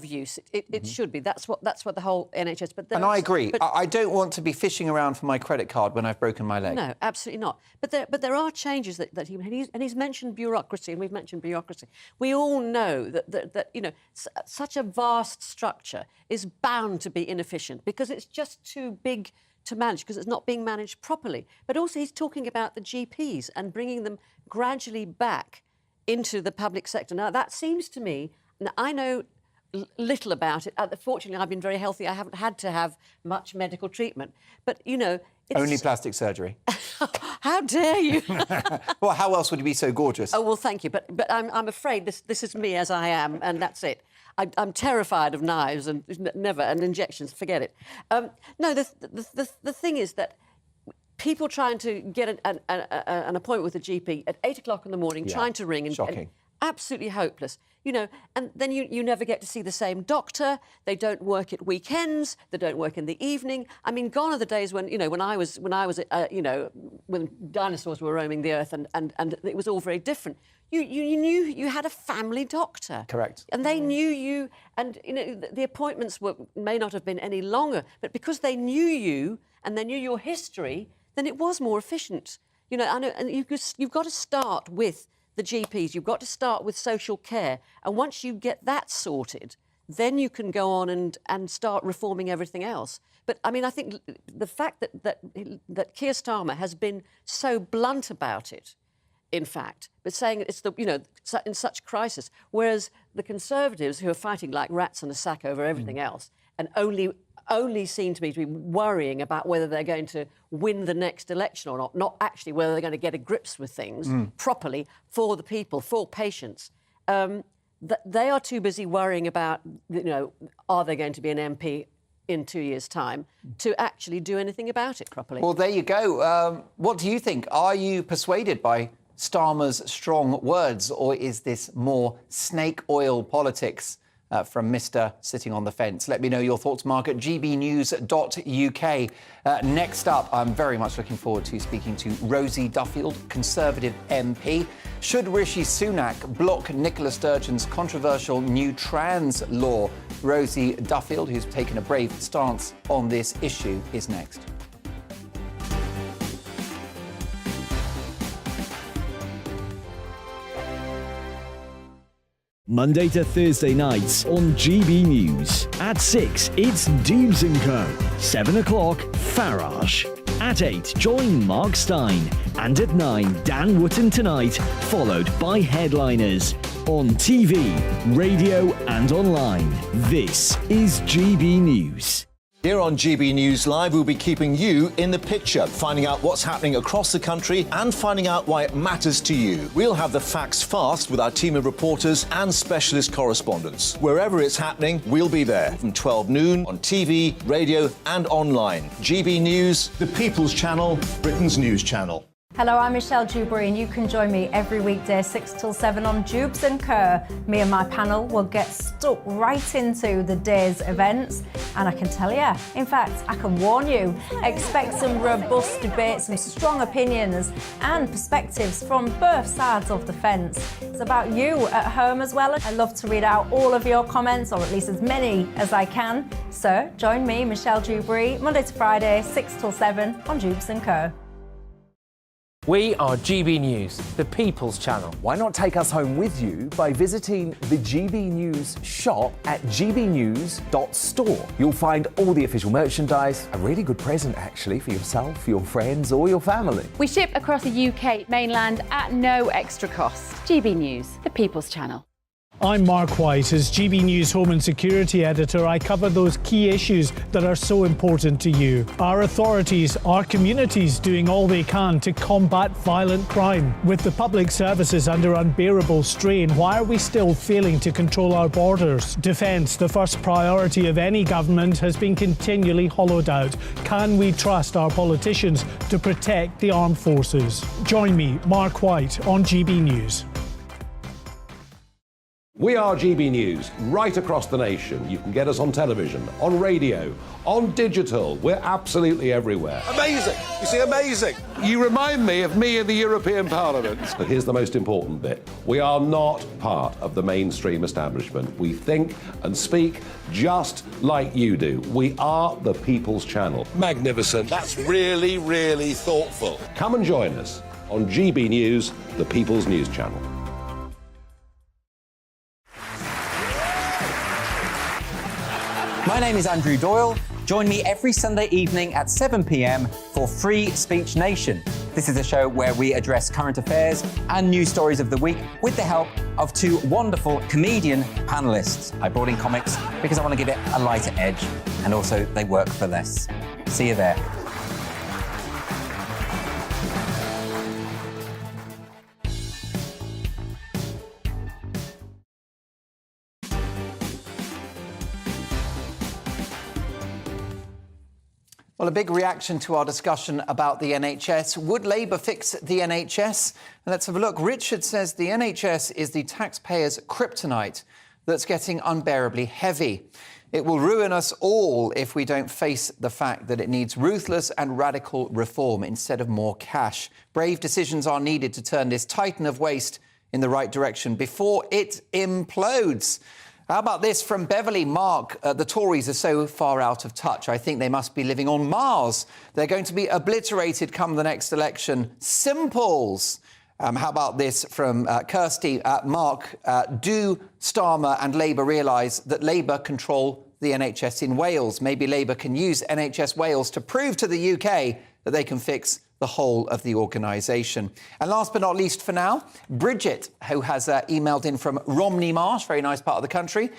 use. It should be. That's what the whole NHS. And I agree. I don't want to be fishing around for my credit card when I've broken my leg. No, absolutely not. But there are changes that he's mentioned bureaucracy, and we've mentioned bureaucracy. We all know that you know, such a vast structure is bound to be inefficient because it's just too big to manage, because it's not being managed properly. But also he's talking about the GPs and bringing them gradually back into the public sector. Now, that seems to me, now, I know little about it. Fortunately, I've been very healthy. I haven't had to have much medical treatment. But, you know... Only plastic surgery. How dare you? Well, how else would you be so gorgeous? Oh, well, thank you. But I'm afraid this is me as I am, and that's it. I'm terrified of knives and injections. Forget it. No, the thing is that people trying to get an appointment with a GP at 8 o'clock in the morning, trying to ring and absolutely hopeless, you know, and then you never get to see the same doctor. They don't work at weekends. They don't work in the evening. I mean, gone are the days when, you know, when I was you know, when dinosaurs were roaming the earth and it was all very different. You knew you had a family doctor. Correct. And they knew you, and, you know, the appointments may not have been any longer, but because they knew you and they knew your history, then it was more efficient. You know, I know, and you've got to start with the GPs. You've got to start with social care. And once you get that sorted, then you can go on and start reforming everything else. But, I mean, I think the fact that Keir Starmer has been so blunt about it, in fact, but saying it's the, you know, in such crisis, whereas the Conservatives, who are fighting like rats in a sack over everything else, and only seem to be worrying about whether they're going to win the next election or not actually whether they're going to get a grips with things properly for the people, for patients. They are too busy worrying about, you know, are they going to be an MP in 2 years' time to actually do anything about it properly. Well, there you go. What do you think? Are you persuaded by Starmer's strong words, or is this more snake oil politics from Mr. Sitting on the Fence? Let me know your thoughts, Mark, at gbnews.uk. Next up, I'm very much looking forward to speaking to Rosie Duffield, Conservative MP. Should Rishi Sunak block Nicola Sturgeon's controversial new trans law? Rosie Duffield, who's taken a brave stance on this issue, is next. Monday to Thursday nights on GB News. At 6, it's Deebs & Co. 7 o'clock, Farage. At 8, join Mark Stein. And at 9, Dan Wootton Tonight, followed by Headliners. On TV, radio and online. This is GB News. Here on GB News Live, we'll be keeping you in the picture, finding out what's happening across the country and finding out why it matters to you. We'll have the facts fast with our team of reporters and specialist correspondents. Wherever it's happening, we'll be there from 12 noon on TV, radio and online. GB News, the People's Channel, Britain's news channel. Hello, I'm Michelle Dewberry and you can join me every weekday 6 till 7 on Jubes and Kerr. Me and my panel will get stuck right into the day's events and I can tell you, in fact, I can warn you, expect some robust debates, some strong opinions and perspectives from both sides of the fence. It's about you at home as well. I love to read out all of your comments, or at least as many as I can. So join me, Michelle Dewberry, Monday to Friday, 6 till 7 on Jubes and Kerr. We are GB News, the People's Channel. Why not take us home with you by visiting the GB News shop at gbnews.store. You'll find all the official merchandise, a really good present actually for yourself, your friends or your family. We ship across the UK mainland at no extra cost. GB News, the People's Channel. I'm Mark White. As GB News Home and Security Editor, I cover those key issues that are so important to you. Our authorities, our communities doing all they can to combat violent crime. With the public services under unbearable strain, why are we still failing to control our borders? Defence, the first priority of any government, has been continually hollowed out. Can we trust our politicians to protect the armed forces? Join me, Mark White, on GB News. We are GB News, right across the nation. You can get us on television, on radio, on digital. We're absolutely everywhere. Amazing! You see, amazing! You remind me of me in the European Parliament. But here's the most important bit. We are not part of the mainstream establishment. We think and speak just like you do. We are the People's Channel. Magnificent. That's really, really thoughtful. Come and join us on GB News, the People's News Channel. My name is Andrew Doyle. Join me every Sunday evening at 7 p.m. for Free Speech Nation. This is a show where we address current affairs and news stories of the week with the help of two wonderful comedian panellists. I brought in comics because I want to give it a lighter edge, and also they work for less. See you there. Well, a big reaction to our discussion about the NHS. Would Labour fix the NHS? And let's have a look. Richard says the NHS is the taxpayers' kryptonite that's getting unbearably heavy. It will ruin us all if we don't face the fact that it needs ruthless and radical reform instead of more cash. Brave decisions are needed to turn this titan of waste in the right direction before it implodes. How about this from Beverley? Mark, the Tories are so far out of touch. I think they must be living on Mars. They're going to be obliterated come the next election. Simples. How about this from Kirsty? Mark, do Starmer and Labour realise that Labour control the NHS in Wales? Maybe Labour can use NHS Wales to prove to the UK that they can fix the whole of the organisation. And last but not least for now, Bridget, who has emailed in from Romney Marsh, very nice part of the country.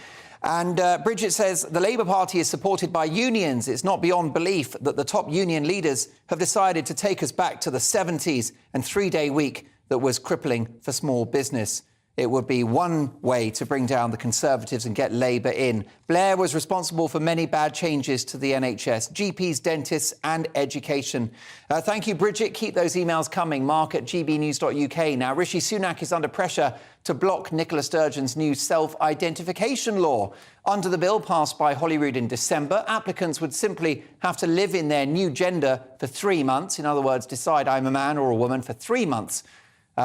And Bridget says, the Labour Party is supported by unions. It's not beyond belief that the top union leaders have decided to take us back to the 70s and three-day week that was crippling for small business. It would be one way to bring down the Conservatives and get Labour in. Blair was responsible for many bad changes to the NHS, GPs, dentists and education. Thank you, Bridget. Keep those emails coming. Mark at gbnews.uk. Now, Rishi Sunak is under pressure to block Nicola Sturgeon's new self-identification law. Under the bill passed by Holyrood in December, applicants would simply have to live in their new gender for 3 months. In other words, decide I'm a man or a woman for 3 months.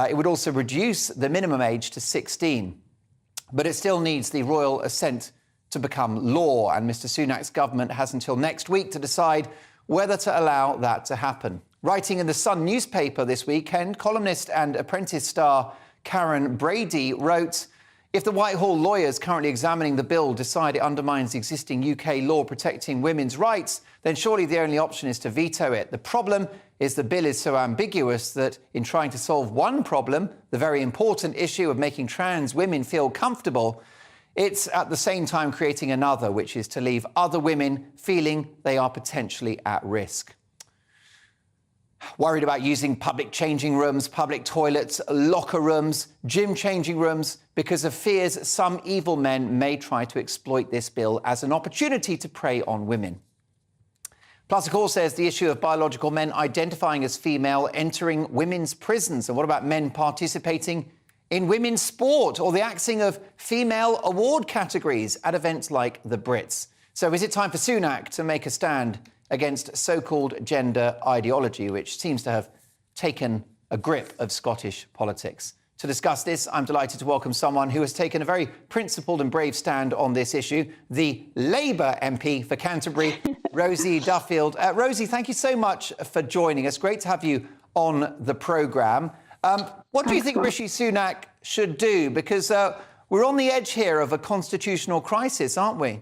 It would also reduce the minimum age to 16. But it still needs the royal assent to become law, and Mr Sunak's government has until next week to decide whether to allow that to happen. Writing in the Sun newspaper this weekend, columnist and Apprentice star Karen Brady wrote, if the Whitehall lawyers currently examining the bill decide it undermines existing UK law protecting women's rights, then surely the only option is to veto it. The problem is the bill is so ambiguous that in trying to solve one problem, the very important issue of making trans women feel comfortable, It's at the same time creating another, which is to leave other women feeling they are potentially at risk. Worried about using public changing rooms, public toilets, locker rooms, gym changing rooms, because of fears some evil men may try to exploit this bill as an opportunity to prey on women. Plus, of course, there's the issue of biological men identifying as female entering women's prisons. And what about men participating in women's sport or the axing of female award categories at events like the Brits? So is it time for Sunak to make a stand against so-called gender ideology, which seems to have taken a grip of Scottish politics? To discuss this, I'm delighted to welcome someone who has taken a very principled and brave stand on this issue, the Labour MP for Canterbury, Rosie Duffield. Rosie, thank you so much for joining us. Great to have you on the programme. What do you think Rishi Sunak should do? Because we're on the edge here of a constitutional crisis, aren't we?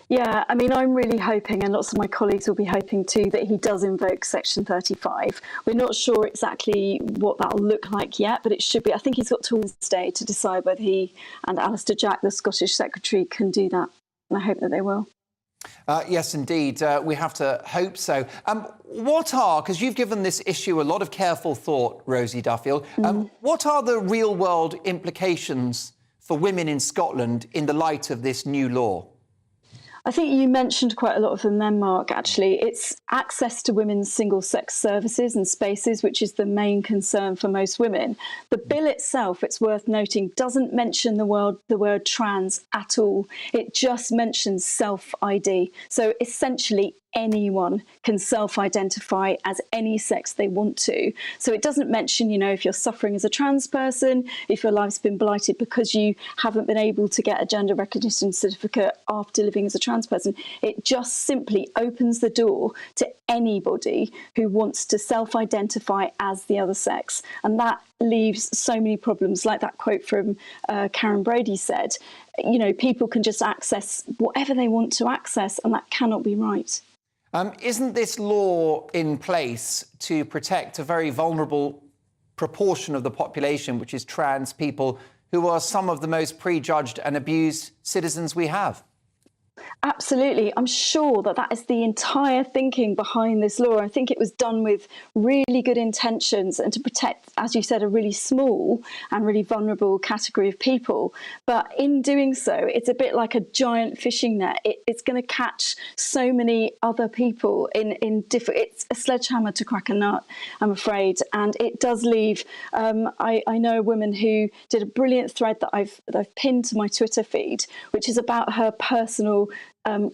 Yeah, I mean, I'm really hoping, and lots of my colleagues will be hoping too, that he does invoke Section 35. We're not sure exactly what that'll look like yet, but it should be. I think he's got till Wednesday to decide whether he and Alistair Jack, the Scottish Secretary, can do that. And I hope that they will. Yes, indeed. We have to hope so. Because you've given this issue a lot of careful thought, Rosie Duffield. What are the real-world implications for women in Scotland in the light of this new law? I think you mentioned quite a lot of them then, Mark, actually. It's access to women's single-sex services and spaces, which is the main concern for most women. The bill itself, it's worth noting, doesn't mention the word trans at all. It just mentions self-ID. So essentially, anyone can self-identify as any sex they want to. So it doesn't mention, you know, if you're suffering as a trans person, if your life's been blighted because you haven't been able to get a gender recognition certificate after living as a trans person. It just simply opens the door to anybody who wants to self-identify as the other sex. And that leaves so many problems, like that quote from Karen Brady said. You know, people can just access whatever they want to access, and that cannot be right. Isn't this law in place to protect a very vulnerable proportion of the population, which is trans people, who are some of the most prejudged and abused citizens we have? Absolutely. I'm sure that that is the entire thinking behind this law. I think it was done with really good intentions and to protect, as you said, a really small and really vulnerable category of people. But in doing so, it's a bit like a giant fishing net. It's going to catch so many other people in different... It's a sledgehammer to crack a nut, I'm afraid. And it does leave... I know a woman who did a brilliant thread that I've pinned to my Twitter feed, which is about her personal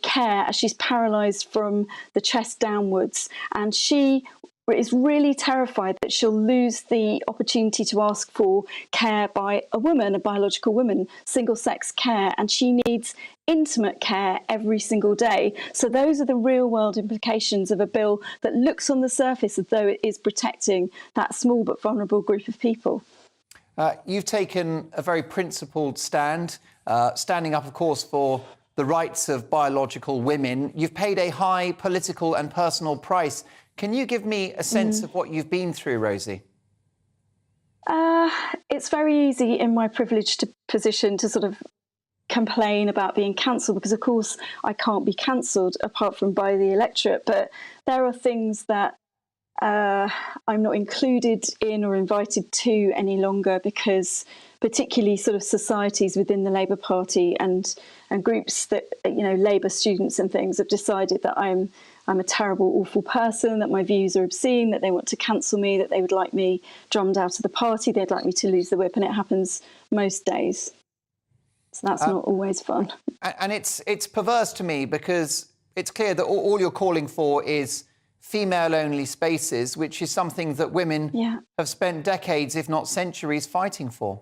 care as she's paralysed from the chest downwards. And she is really terrified that she'll lose the opportunity to ask for care by a woman, a biological woman, single-sex care, and she needs intimate care every single day. So those are the real-world implications of a bill that looks on the surface as though it is protecting that small but vulnerable group of people. You've taken a very principled stand, standing up, of course, for the rights of biological women. You've paid a high political and personal price. Can you give me a sense of what you've been through, Rosie? It's very easy in my privileged position to sort of complain about being cancelled because, of course, I can't be cancelled apart from by the electorate. But there are things that I'm not included in or invited to any longer because particularly sort of societies within the Labour Party and groups that, you know, Labour students and things have decided that I'm a terrible, awful person, that my views are obscene, that they want to cancel me, that they would like me drummed out of the party, they'd like me to lose the whip, and it happens most days. So that's not always fun. And it's perverse to me because it's clear that all you're calling for is female-only spaces, which is something that women have spent decades, if not centuries, fighting for.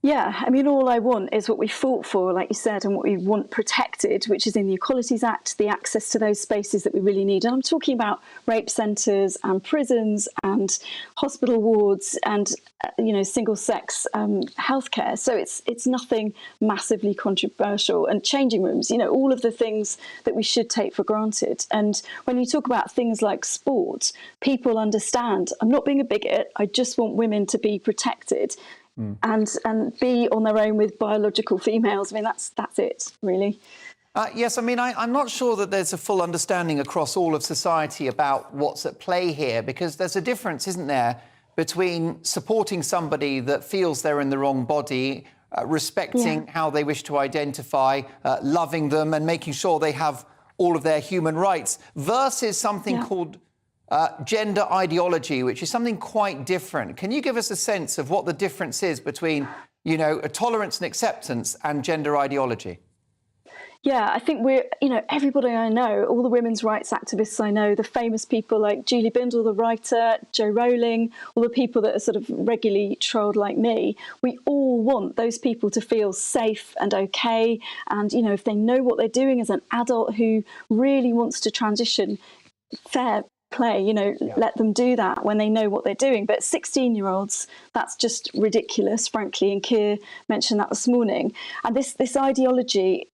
Yeah, I mean, all I want is what we fought for, like you said, and what we want protected, which is in the Equalities Act, the access to those spaces that we really need. And I'm talking about rape centres and prisons and hospital wards and, you know, single-sex healthcare. So it's nothing massively controversial. And changing rooms, you know, all of the things that we should take for granted. And when you talk about things like sport, people understand, I'm not being a bigot, I just want women to be protected. and be on their own with biological females. I mean, that's it, really. Yes, I mean, I'm not sure that there's a full understanding across all of society about what's at play here, because there's a difference, isn't there, between supporting somebody that feels they're in the wrong body, respecting how they wish to identify, loving them and making sure they have all of their human rights, versus something called gender ideology, which is something quite different. Can you give us a sense of what the difference is between, you know, a tolerance and acceptance and gender ideology? Yeah, I think everybody I know, all the women's rights activists I know, the famous people like Julie Bindel, the writer, Jo Rowling, all the people that are sort of regularly trolled like me, we all want those people to feel safe and okay. And, you know, if they know what they're doing as an adult who really wants to transition, fair play, you know, let them do that when they know what they're doing. But 16-year-olds, that's just ridiculous, frankly. And Keir mentioned that this morning. And this ideology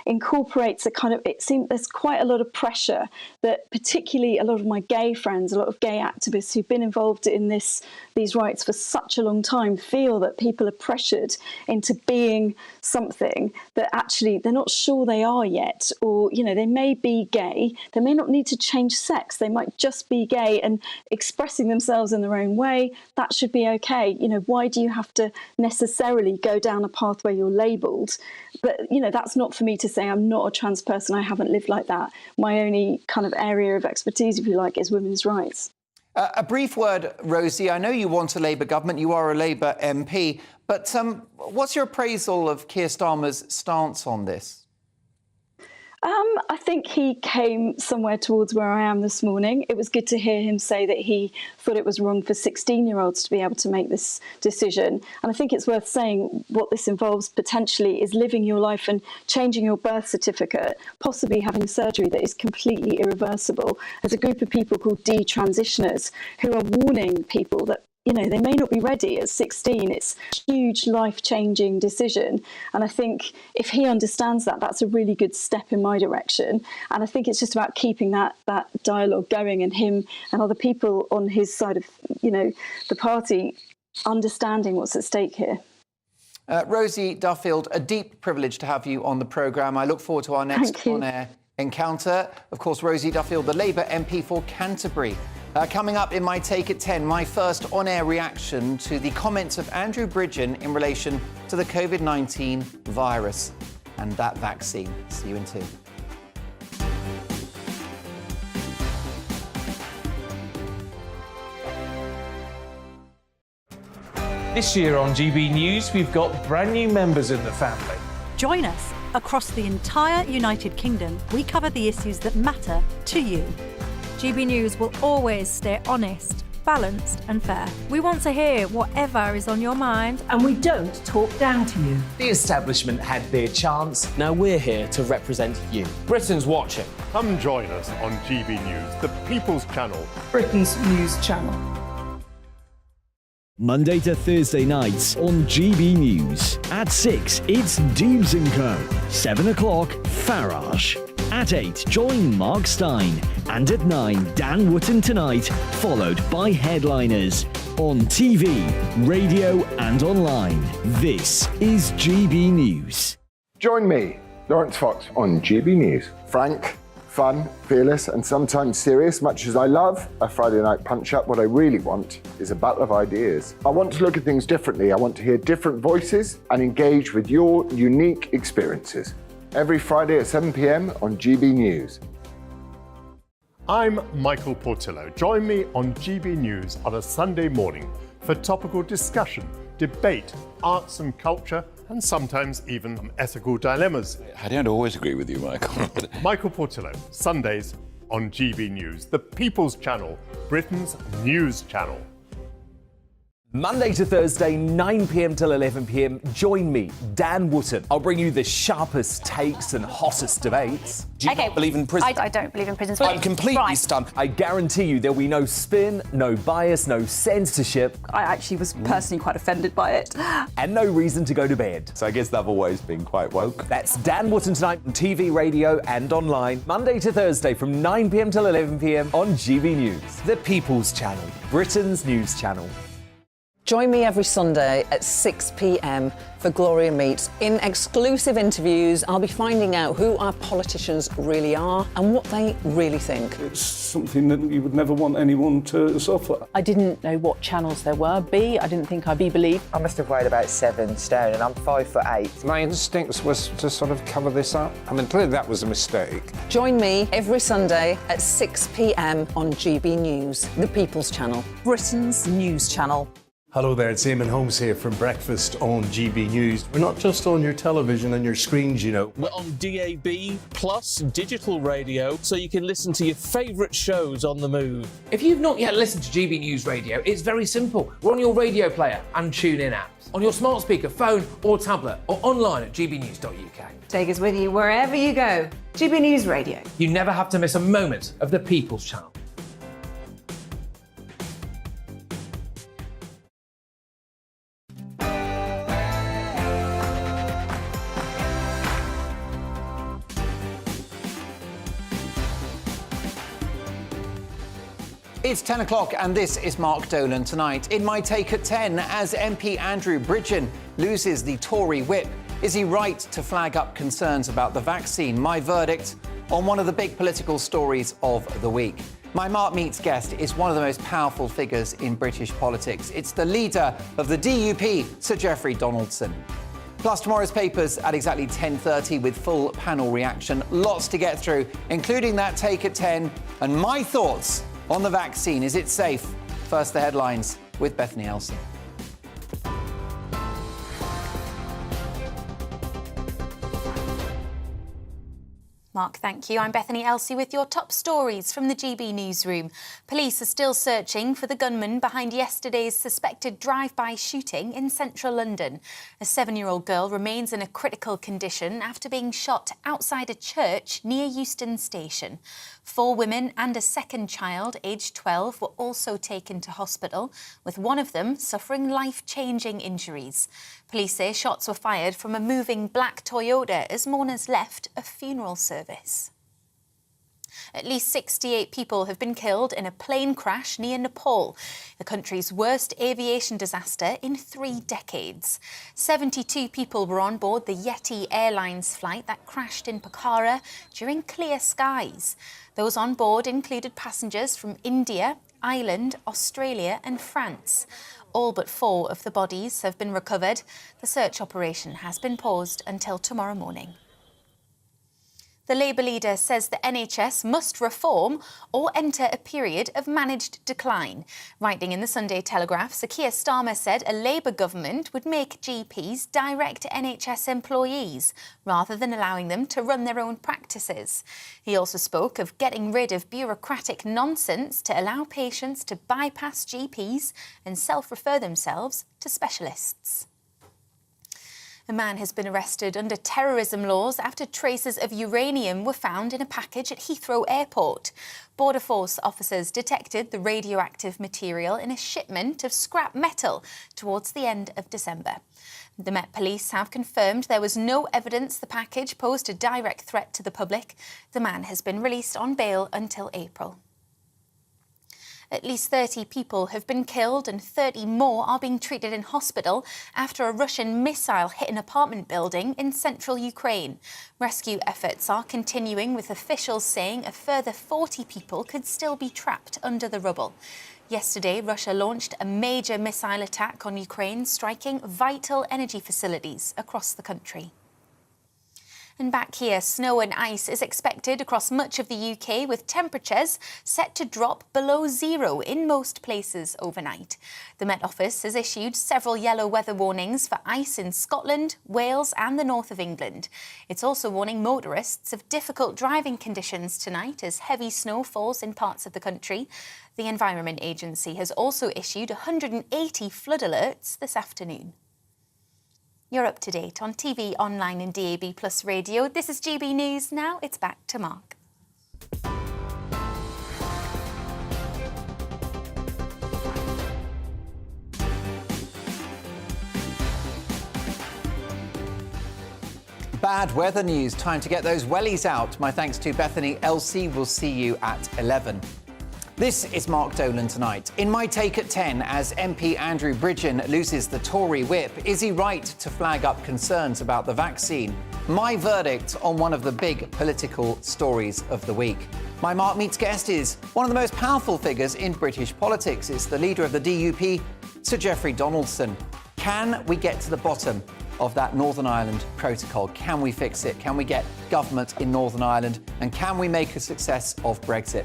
incorporates a kind of, it seems there's quite a lot of pressure that particularly a lot of my gay friends, a lot of gay activists who've been involved in these rights for such a long time feel that people are pressured into being something that actually they're not sure they are yet, or, you know, they may be gay, they may not need to change sex, they might just be gay and expressing themselves in their own way. That should be okay. You know, why do you have to necessarily go down a path where you're labelled? But, you know, that's not for me to say. I'm not a trans person. I haven't lived like that. My only kind of area of expertise, if you like, is women's rights. A brief word, Rosie. I know you want a Labour government. You are a Labour MP. But what's your appraisal of Keir Starmer's stance on this? I think he came somewhere towards where I am this morning. It was good to hear him say that he thought it was wrong for 16-year-olds to be able to make this decision. And I think it's worth saying what this involves potentially is living your life and changing your birth certificate, possibly having surgery that is completely irreversible. There's a group of people called detransitioners who are warning people that, you know, they may not be ready at 16. It's a huge life-changing decision. And I think if he understands that, that's a really good step in my direction. And I think it's just about keeping that dialogue going, and him and other people on his side of, you know, the party understanding what's at stake here. Rosie Duffield, a deep privilege to have you on the programme. I look forward to our next on-air encounter. Of course, Rosie Duffield, the Labour MP for Canterbury. Coming up in my Take at 10, my first on-air reaction to the comments of Andrew Bridgen in relation to the COVID-19 virus and that vaccine. See you in 2. This year on GB News, we've got brand new members in the family. Join us. Across the entire United Kingdom, we cover the issues that matter to you. GB News will always stay honest, balanced and fair. We want to hear whatever is on your mind. And we don't talk down to you. The establishment had their chance. Now we're here to represent you. Britain's watching. Come join us on GB News, the People's Channel. Britain's news channel. Monday to Thursday nights on GB News. At 6, it's Deebs & Co. 7 o'clock, Farage. At 8, join Mark Stein. And at 9, Dan Wootton Tonight, followed by Headliners. On TV, radio and online. This is GB News. Join me, Lawrence Fox, on GB News. Frank, fun, fearless and sometimes serious. Much as I love a Friday night punch-up, what I really want is a battle of ideas. I want to look at things differently. I want to hear different voices and engage with your unique experiences. Every Friday at 7 p.m. on GB News. I'm Michael Portillo. Join me on GB News on a Sunday morning for topical discussion, debate, arts and culture, and sometimes even ethical dilemmas. I don't always agree with you, Michael. Michael Portillo, Sundays on GB News, the People's Channel, Britain's news channel. Monday to Thursday, 9 p.m. till 11 p.m. Join me, Dan Wootton. I'll bring you the sharpest takes and hottest debates. Do you not believe in prison? I don't believe in prison. I'm completely stunned. I guarantee you there'll be no spin, no bias, no censorship. I actually was personally quite offended by it. And no reason to go to bed. So I guess they've always been quite woke. That's Dan Wootton Tonight on TV, radio and online. Monday to Thursday from 9 p.m. till 11 p.m. on GB News. The People's Channel, Britain's news channel. Join me every Sunday at 6 p.m. for Gloria Meets. In exclusive interviews, I'll be finding out who our politicians really are and what they really think. It's something that you would never want anyone to suffer. I didn't know what channels there were. I didn't think I'd be believed. I must have weighed about 7 stone and I'm 5'8". My instincts was to sort of cover this up. I mean, clearly that was a mistake. Join me every Sunday at 6 p.m. on GB News, the People's Channel, Britain's news channel. Hello there, it's Eamon Holmes here from Breakfast on GB News. We're not just on your television and your screens, you know. We're on DAB plus digital radio, so you can listen to your favourite shows on the move. If you've not yet listened to GB News Radio, it's very simple. We're on your radio player and tune-in apps, on your smart speaker, phone or tablet, or online at gbnews.uk. Take us with you wherever you go. GB News Radio. You never have to miss a moment of the People's Channel. It's 10 o'clock and this is Mark Dolan tonight. In my take at 10, as MP Andrew Bridgen loses the Tory whip, is he right to flag up concerns about the vaccine? My verdict on one of the big political stories of the week. My Mark Meets guest is one of the most powerful figures in British politics. It's the leader of the DUP, Sir Geoffrey Donaldson. Plus tomorrow's papers at exactly 10:30 with full panel reaction. Lots to get through, including that take at 10 and my thoughts on the vaccine. Is it safe? First, the headlines with Bethany Elsey. Mark, thank you. I'm Bethany Elsey with your top stories from the GB newsroom. Police are still searching for the gunman behind yesterday's suspected drive-by shooting in central London. A 7-year-old girl remains in a critical condition after being shot outside a church near Euston Station. 4 women and a second child, aged 12, were also taken to hospital, with one of them suffering life-changing injuries. Police say shots were fired from a moving black Toyota as mourners left a funeral service. At least 68 people have been killed in a plane crash near Nepal, the country's worst aviation disaster in 3 decades. 72 people were on board the Yeti Airlines flight that crashed in Pokhara during clear skies. Those on board included passengers from India, Ireland, Australia and France. All but 4 of the bodies have been recovered. The search operation has been paused until tomorrow morning. The Labour leader says the NHS must reform or enter a period of managed decline. Writing in the Sunday Telegraph, Sir Keir Starmer said a Labour government would make GPs direct NHS employees rather than allowing them to run their own practices. He also spoke of getting rid of bureaucratic nonsense to allow patients to bypass GPs and self-refer themselves to specialists. A man has been arrested under terrorism laws after traces of uranium were found in a package at Heathrow Airport. Border Force officers detected the radioactive material in a shipment of scrap metal towards the end of December. The Met Police have confirmed there was no evidence the package posed a direct threat to the public. The man has been released on bail until April. At least 30 people have been killed and 30 more are being treated in hospital after a Russian missile hit an apartment building in central Ukraine. Rescue efforts are continuing, with officials saying a further 40 people could still be trapped under the rubble. Yesterday, Russia launched a major missile attack on Ukraine, striking vital energy facilities across the country. And back here, snow and ice is expected across much of the UK, with temperatures set to drop below 0 in most places overnight. The Met Office has issued several yellow weather warnings for ice in Scotland, Wales and the north of England. It's also warning motorists of difficult driving conditions tonight as heavy snow falls in parts of the country. The Environment Agency has also issued 180 flood alerts this afternoon. You're up to date on TV, online and DAB plus radio. This is GB News. Now it's back to Mark. Bad weather news. Time to get those wellies out. My thanks to Bethany Elsey. We'll see you at 11. This is Mark Dolan tonight. In my take at 10, as MP Andrew Bridgen loses the Tory whip, is he right to flag up concerns about the vaccine? My verdict on one of the big political stories of the week. My Mark Meets guest is one of the most powerful figures in British politics. It's the leader of the DUP, Sir Geoffrey Donaldson. Can we get to the bottom of that Northern Ireland protocol? Can we fix it? Can we get government in Northern Ireland? And can we make a success of Brexit?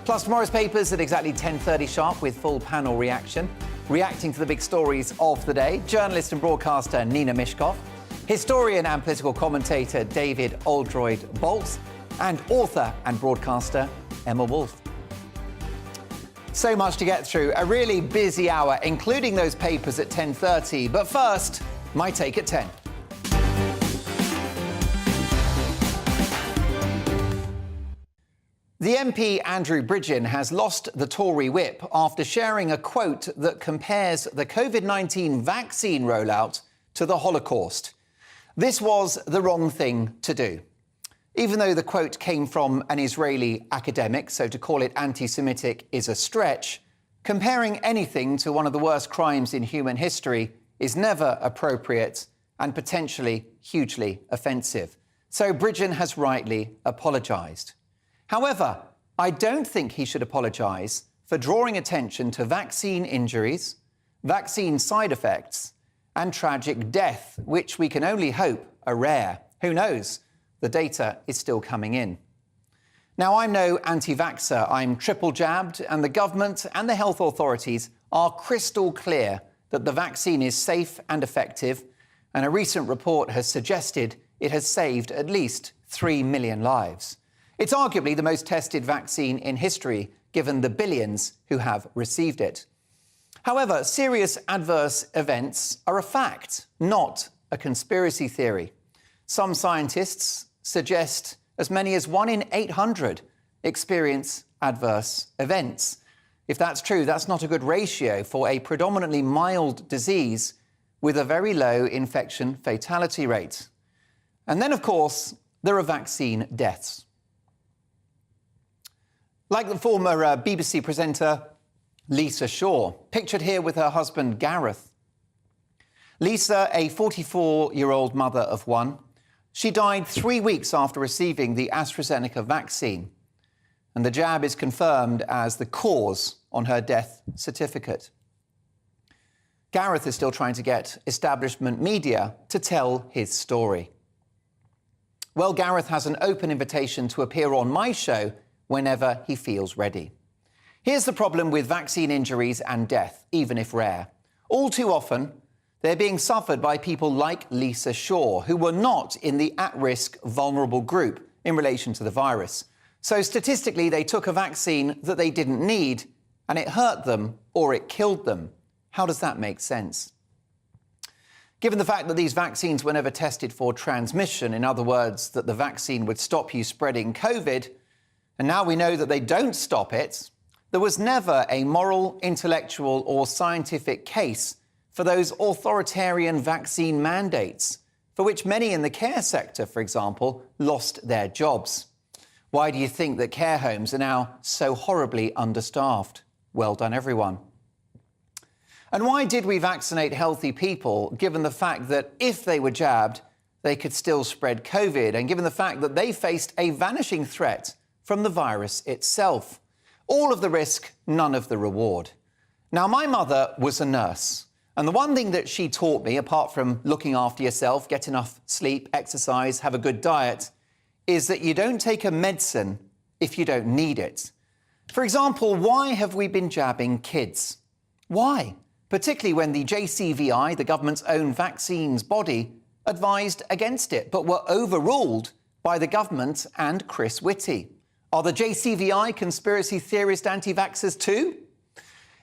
Plus, tomorrow's papers at exactly 10:30 sharp with full panel reaction. Reacting to the big stories of the day, journalist and broadcaster Nina Mishkov, historian and political commentator David Oldroyd-Bolt, and author and broadcaster Emma Wolfe. So much to get through, a really busy hour, including those papers at 10:30. But first, my take at 10. The MP Andrew Bridgen has lost the Tory whip after sharing a quote that compares the COVID-19 vaccine rollout to the Holocaust. This was the wrong thing to do. Even though the quote came from an Israeli academic, so to call it anti-Semitic is a stretch, comparing anything to one of the worst crimes in human history is never appropriate and potentially hugely offensive. So Bridgen has rightly apologised. However, I don't think he should apologise for drawing attention to vaccine injuries, vaccine side effects, and tragic death, which we can only hope are rare. Who knows? The data is still coming in. Now, I'm no anti-vaxxer. I'm triple jabbed, and the government and the health authorities are crystal clear that the vaccine is safe and effective, and a recent report has suggested it has saved at least 3 million lives. It's arguably the most tested vaccine in history, given the billions who have received it. However, serious adverse events are a fact, not a conspiracy theory. Some scientists suggest as many as 1 in 800 experience adverse events. If that's true, that's not a good ratio for a predominantly mild disease with a very low infection fatality rate. And then, of course, there are vaccine deaths. Like the former BBC presenter Lisa Shaw, pictured here with her husband Gareth. Lisa, a 44-year-old mother of one, she died 3 weeks after receiving the AstraZeneca vaccine, and the jab is confirmed as the cause on her death certificate. Gareth is still trying to get establishment media to tell his story. Well, Gareth has an open invitation to appear on my show whenever he feels ready. Here's the problem with vaccine injuries and death, even if rare. All too often, they're being suffered by people like Lisa Shaw, who were not in the at-risk vulnerable group in relation to the virus. So statistically, they took a vaccine that they didn't need, and it hurt them or it killed them. How does that make sense? Given the fact that these vaccines were never tested for transmission, in other words, that the vaccine would stop you spreading COVID, and now we know that they don't stop it, there was never a moral, intellectual or scientific case for those authoritarian vaccine mandates, for which many in the care sector, for example, lost their jobs. Why do you think that care homes are now so horribly understaffed? Well done, everyone. And why did we vaccinate healthy people, given the fact that if they were jabbed, they could still spread COVID, and given the fact that they faced a vanishing threat from the virus itself? All of the risk, none of the reward. Now, my mother was a nurse, and the one thing that she taught me, apart from looking after yourself, get enough sleep, exercise, have a good diet, is that you don't take a medicine if you don't need it. For example, why have we been jabbing kids? Why? Particularly when the JCVI, the government's own vaccines body, advised against it, but were overruled by the government and Chris Whitty. Are the JCVI conspiracy theorist anti-vaxxers too?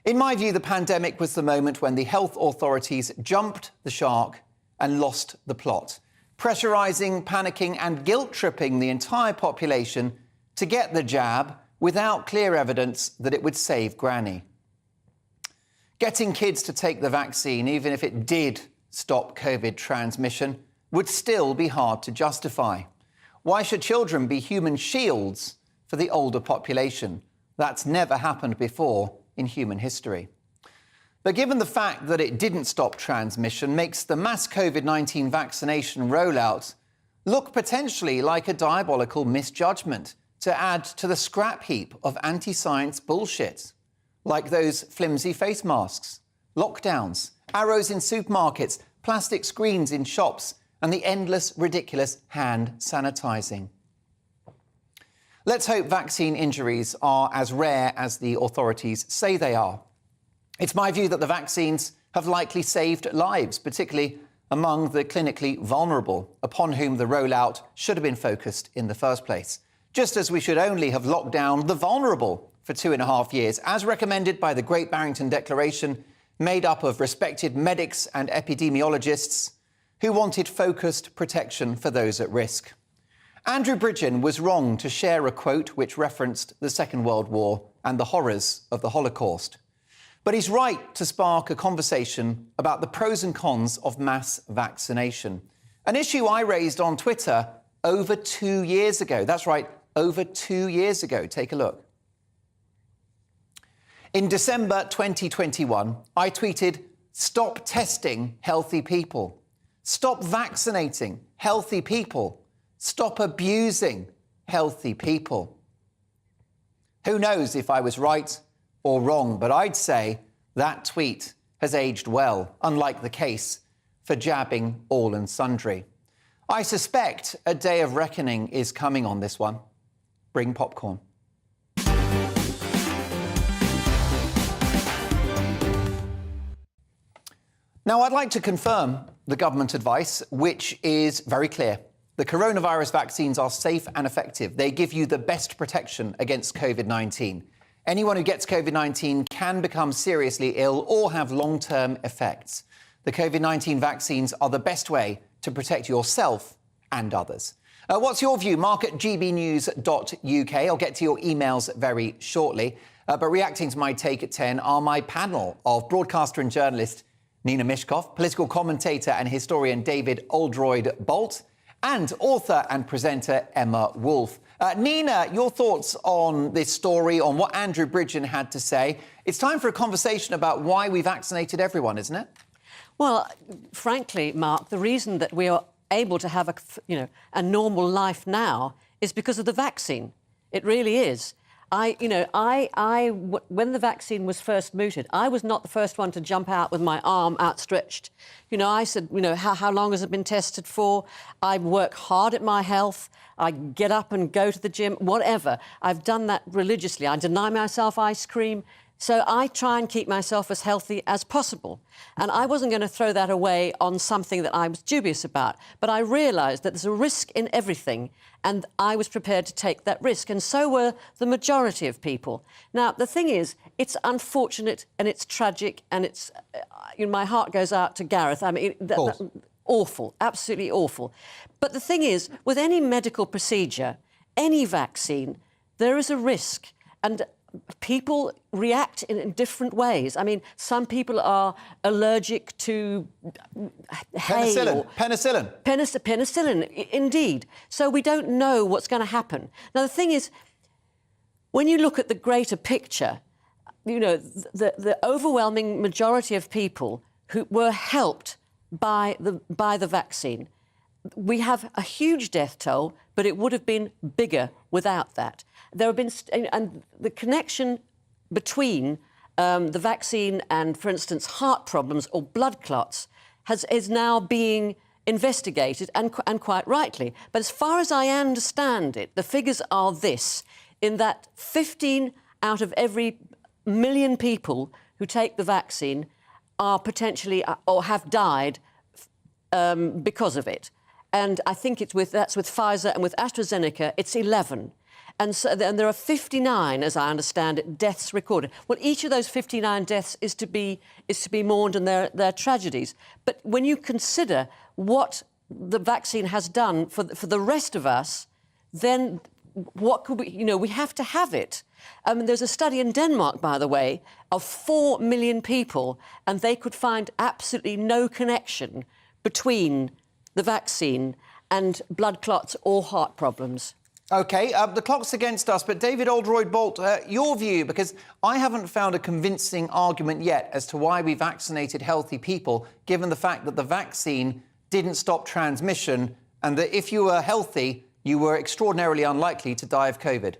In my view, the pandemic was the moment when the health authorities jumped the shark and lost the plot, pressurising, panicking and guilt-tripping the entire population to get the jab without clear evidence that it would save Granny. Getting kids to take the vaccine, even if it did stop COVID transmission, would still be hard to justify. Why should children be human shields for the older population? That's never happened before in human history. But given the fact that it didn't stop transmission makes the mass COVID-19 vaccination rollout look potentially like a diabolical misjudgment to add to the scrap heap of anti-science bullshit, like those flimsy face masks, lockdowns, arrows in supermarkets, plastic screens in shops, and the endless, ridiculous hand sanitising. Let's hope vaccine injuries are as rare as the authorities say they are. It's my view that the vaccines have likely saved lives, particularly among the clinically vulnerable, upon whom the rollout should have been focused in the first place. Just as we should only have locked down the vulnerable for 2.5 years, as recommended by the Great Barrington Declaration, made up of respected medics and epidemiologists who wanted focused protection for those at risk. Andrew Bridgen was wrong to share a quote which referenced the Second World War and the horrors of the Holocaust. But he's right to spark a conversation about the pros and cons of mass vaccination, an issue I raised on Twitter over 2 years ago. That's right, over 2 years ago. Take a look. In December 2021, I tweeted, "Stop testing healthy people. Stop vaccinating healthy people. Stop abusing healthy people." Who knows if I was right or wrong, but I'd say that tweet has aged well, unlike the case for jabbing all and sundry. I suspect a day of reckoning is coming on this one. Bring popcorn. Now, I'd like to confirm the government advice, which is very clear. The coronavirus vaccines are safe and effective. They give you the best protection against COVID-19. Anyone who gets COVID-19 can become seriously ill or have long-term effects. The COVID-19 vaccines are the best way to protect yourself and others. What's your view? Mark at gbnews.uk. I'll get to your emails very shortly. But reacting to my take at 10 are my panel of broadcaster and journalist Nina Mishkov, political commentator and historian David Oldroyd-Bolt, and author and presenter Emma Wolfe. Nina, your thoughts on this story, on what Andrew Bridgen had to say. It's time for a conversation about why we vaccinated everyone, isn't it? Well, frankly, Mark, the reason that we are able to have a normal life now is because of the vaccine. It really is. When the vaccine was first mooted, I was not the first one to jump out with my arm outstretched. I said, how long has it been tested for? I work hard at my health. I get up and go to the gym, whatever. I've done that religiously. I deny myself ice cream. So I try and keep myself as healthy as possible. And I wasn't going to throw that away on something that I was dubious about. But I realised that there's a risk in everything, and I was prepared to take that risk. And so were the majority of people. Now, the thing is, it's unfortunate and it's tragic, and it's... my heart goes out to Gareth. I mean, awful, absolutely awful. But the thing is, with any medical procedure, any vaccine, there is a risk. And people react in different ways. I mean, some people are allergic to hail. Penicillin, indeed. So we don't know what's going to happen. Now, the thing is, when you look at the greater picture, the overwhelming majority of people who were helped by the vaccine, we have a huge death toll, but it would have been bigger without that. There have been, and the connection between the vaccine and, for instance, heart problems or blood clots is now being investigated, and quite rightly. But as far as I understand it, the figures are this, in that 15 out of every million people who take the vaccine are potentially or have died because of it. And I think that's with Pfizer, and with AstraZeneca, it's 11. And so there are 59, as I understand it, deaths recorded. Well, each of those 59 deaths is to be mourned, and they're tragedies. But when you consider what the vaccine has done for the rest of us, then what could we... we have to have it. There's a study in Denmark, by the way, of 4 million people, and they could find absolutely no connection between the vaccine and blood clots or heart problems. OK, the clock's against us, but David Oldroyd-Bolt, your view, because I haven't found a convincing argument yet as to why we vaccinated healthy people, given the fact that the vaccine didn't stop transmission and that if you were healthy, you were extraordinarily unlikely to die of COVID.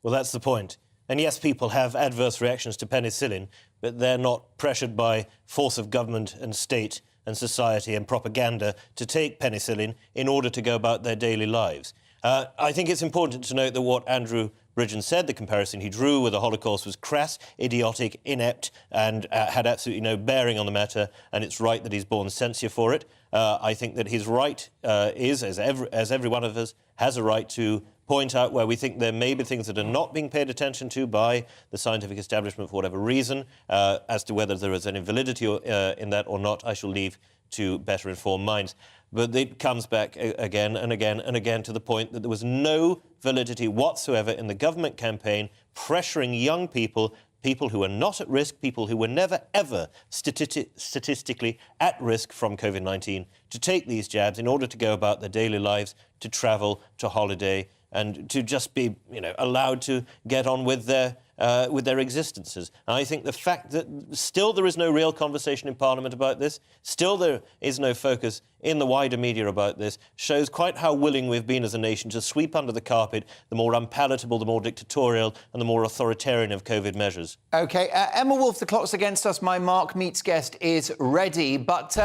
Well, that's the point. And yes, people have adverse reactions to penicillin, but they're not pressured by force of government and state and society and propaganda to take penicillin in order to go about their daily lives. I think it's important to note that what Andrew Bridgen said, the comparison he drew with the Holocaust, was crass, idiotic, inept, and had absolutely no bearing on the matter, and it's right that he's borne censure for it. I think that his right is, as every one of us has a right to point out where we think there may be things that are not being paid attention to by the scientific establishment for whatever reason. As to whether there is any validity in that or not, I shall leave to better informed minds. But it comes back again and again and again to the point that there was no validity whatsoever in the government campaign pressuring young people, people who are not at risk, people who were never, ever statistically at risk from COVID-19, to take these jabs in order to go about their daily lives, to travel, to holiday, and to just be, allowed to get on with their existences. And I think the fact that still there is no real conversation in Parliament about this, still there is no focus in the wider media about this, shows quite how willing we've been as a nation to sweep under the carpet the more unpalatable, the more dictatorial and the more authoritarian of COVID measures. OK, Emma Wolf, the clock's against us. My Mark Meets guest is ready. But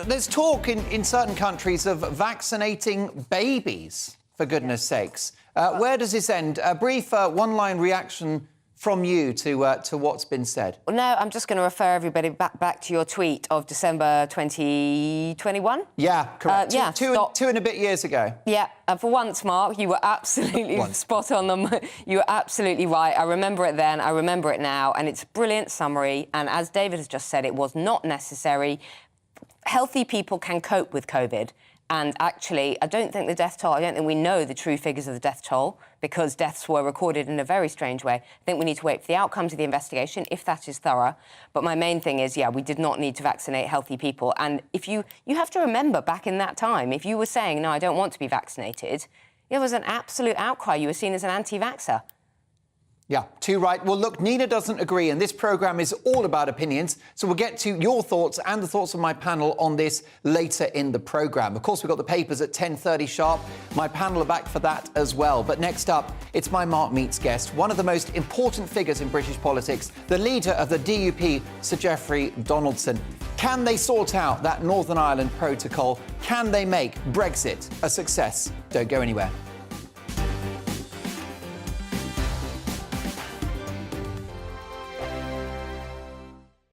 there's talk in certain countries of vaccinating babies, for goodness sakes. Where does this end? A brief one-line reaction from you to what's been said. Well, no, I'm just going to refer everybody back to your tweet of December 2021. Yeah, correct. Two and a bit years ago. Yeah, and for once, Mark, you were absolutely spot on them. You were absolutely right. I remember it then, I remember it now, and it's a brilliant summary. And as David has just said, it was not necessary. Healthy people can cope with COVID. And actually, I don't think we know the true figures of the death toll because deaths were recorded in a very strange way. I think we need to wait for the outcomes of the investigation, if that is thorough. But my main thing is, we did not need to vaccinate healthy people. And if you have to remember back in that time, if you were saying, no, I don't want to be vaccinated, there was an absolute outcry. You were seen as an anti-vaxxer. Yeah, too right. Well, look, Nina doesn't agree, and this programme is all about opinions, so we'll get to your thoughts and the thoughts of my panel on this later in the programme. Of course, we've got the papers at 10:30 sharp. My panel are back for that as well. But next up, it's my Mark Meets guest, one of the most important figures in British politics, the leader of the DUP, Sir Geoffrey Donaldson. Can they sort out that Northern Ireland protocol? Can they make Brexit a success? Don't go anywhere.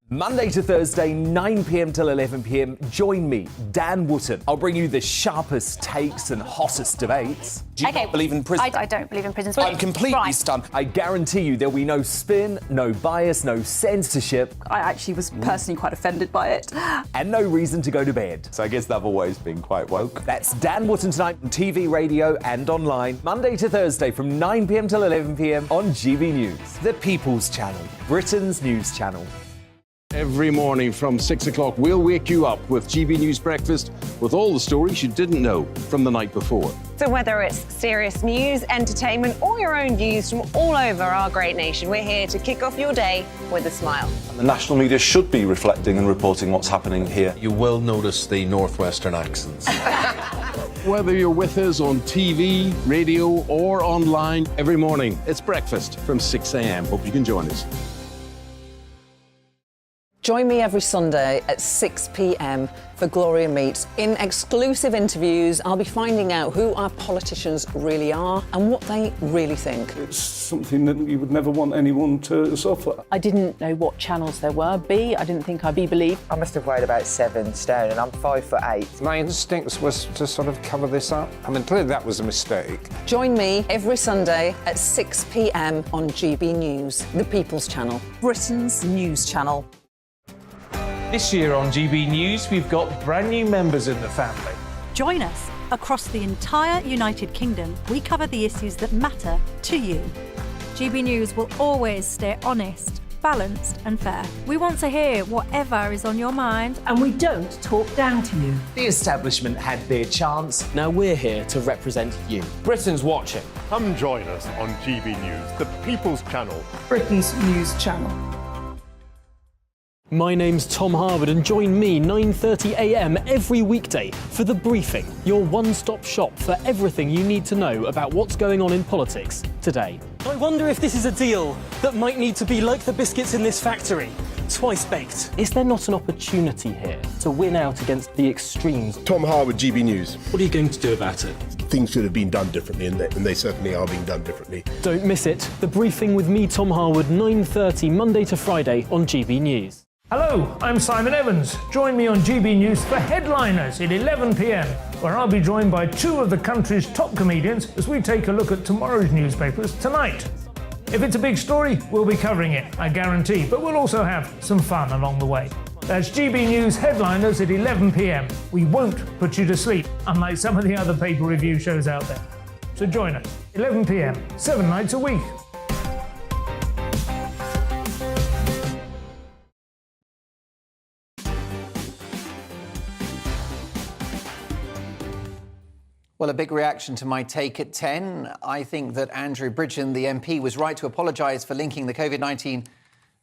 Monday to Thursday, 9 p.m. till 11 p.m. Join me, Dan Wootton. I'll bring you the sharpest takes and hottest debates. Do you not believe in prisons? I don't believe in prisons. I'm completely stunned. I guarantee you there'll be no spin, no bias, no censorship. I actually was personally quite offended by it. And no reason to go to bed. So I guess they've always been quite woke. That's Dan Wootton tonight on TV, radio and online. Monday to Thursday from 9 p.m. till 11 p.m. on GB News. The People's Channel, Britain's news channel. Every morning from 6 o'clock, we'll wake you up with GB News Breakfast with all the stories you didn't know from the night before. So whether it's serious news, entertainment, or your own views from all over our great nation, we're here to kick off your day with a smile. The national media should be reflecting and reporting what's happening here. You will notice the northwestern accents. Whether you're with us on TV, radio, or online, every morning, it's breakfast from 6 a.m. Hope you can join us. Join me every Sunday at 6 p.m. for Gloria Meets. In exclusive interviews, I'll be finding out who our politicians really are and what they really think. It's something that you would never want anyone to suffer. I didn't know what channels there were. B, I didn't think I'd be believed. I must have weighed about 7 stone and I'm 5'8". My instincts was to sort of cover this up. I mean, clearly that was a mistake. Join me every Sunday at 6 p.m. on GB News, the People's Channel, Britain's news channel. This year on GB News, we've got brand new members in the family. Join us. Across the entire United Kingdom, we cover the issues that matter to you. GB News will always stay honest, balanced and fair. We want to hear whatever is on your mind. And we don't talk down to you. The establishment had their chance. Now we're here to represent you. Britain's watching. Come join us on GB News, the People's Channel. Britain's news channel. My name's Tom Harwood, and join me 9:30 a.m. every weekday for The Briefing, your one-stop shop for everything you need to know about what's going on in politics today. I wonder if this is a deal that might need to be like the biscuits in this factory, twice baked. Is there not an opportunity here to win out against the extremes? Tom Harwood, GB News. What are you going to do about it? Things should have been done differently, and they certainly are being done differently. Don't miss it. The Briefing with me, Tom Harwood, 9:30 Monday to Friday on GB News. Hello, I'm Simon Evans. Join me on GB News for Headliners at 11 p.m, where I'll be joined by two of the country's top comedians as we take a look at tomorrow's newspapers tonight. If it's a big story, we'll be covering it, I guarantee, but we'll also have some fun along the way. That's GB News Headliners at 11 p.m. We won't put you to sleep, unlike some of the other paper review shows out there. So join us, 11 p.m, 7 nights a week. Well, a big reaction to my take at 10. I think that Andrew Bridgen, the MP, was right to apologise for linking the COVID-19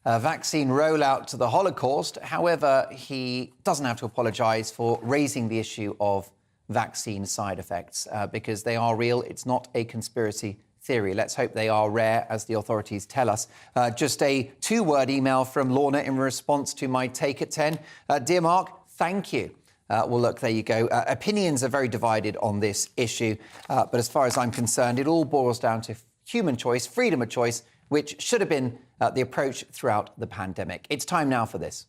vaccine rollout to the Holocaust. However, he doesn't have to apologise for raising the issue of vaccine side effects because they are real. It's not a conspiracy theory. Let's hope they are rare, as the authorities tell us. Just a two-word email from Lorna in response to my take at 10. Dear Mark, thank you. Well, look, there you go. Opinions are very divided on this issue. But as far as I'm concerned, it all boils down to human choice, freedom of choice, which should have been the approach throughout the pandemic. It's time now for this.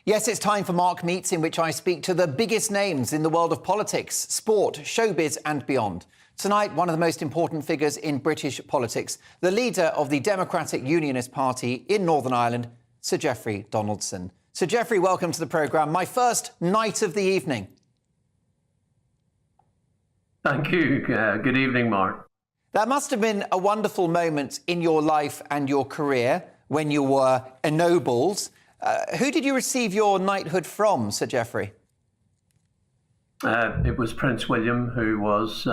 Yes, it's time for Mark Meets, in which I speak to the biggest names in the world of politics, sport, showbiz and beyond. Tonight, one of the most important figures in British politics, the leader of the Democratic Unionist Party in Northern Ireland, Sir Geoffrey Donaldson. Sir Geoffrey, welcome to the programme. My first night of the evening. Thank you. Good evening, Mark. That must have been a wonderful moment in your life and your career when you were ennobled. Who did you receive your knighthood from, Sir Geoffrey? It was Prince William, who was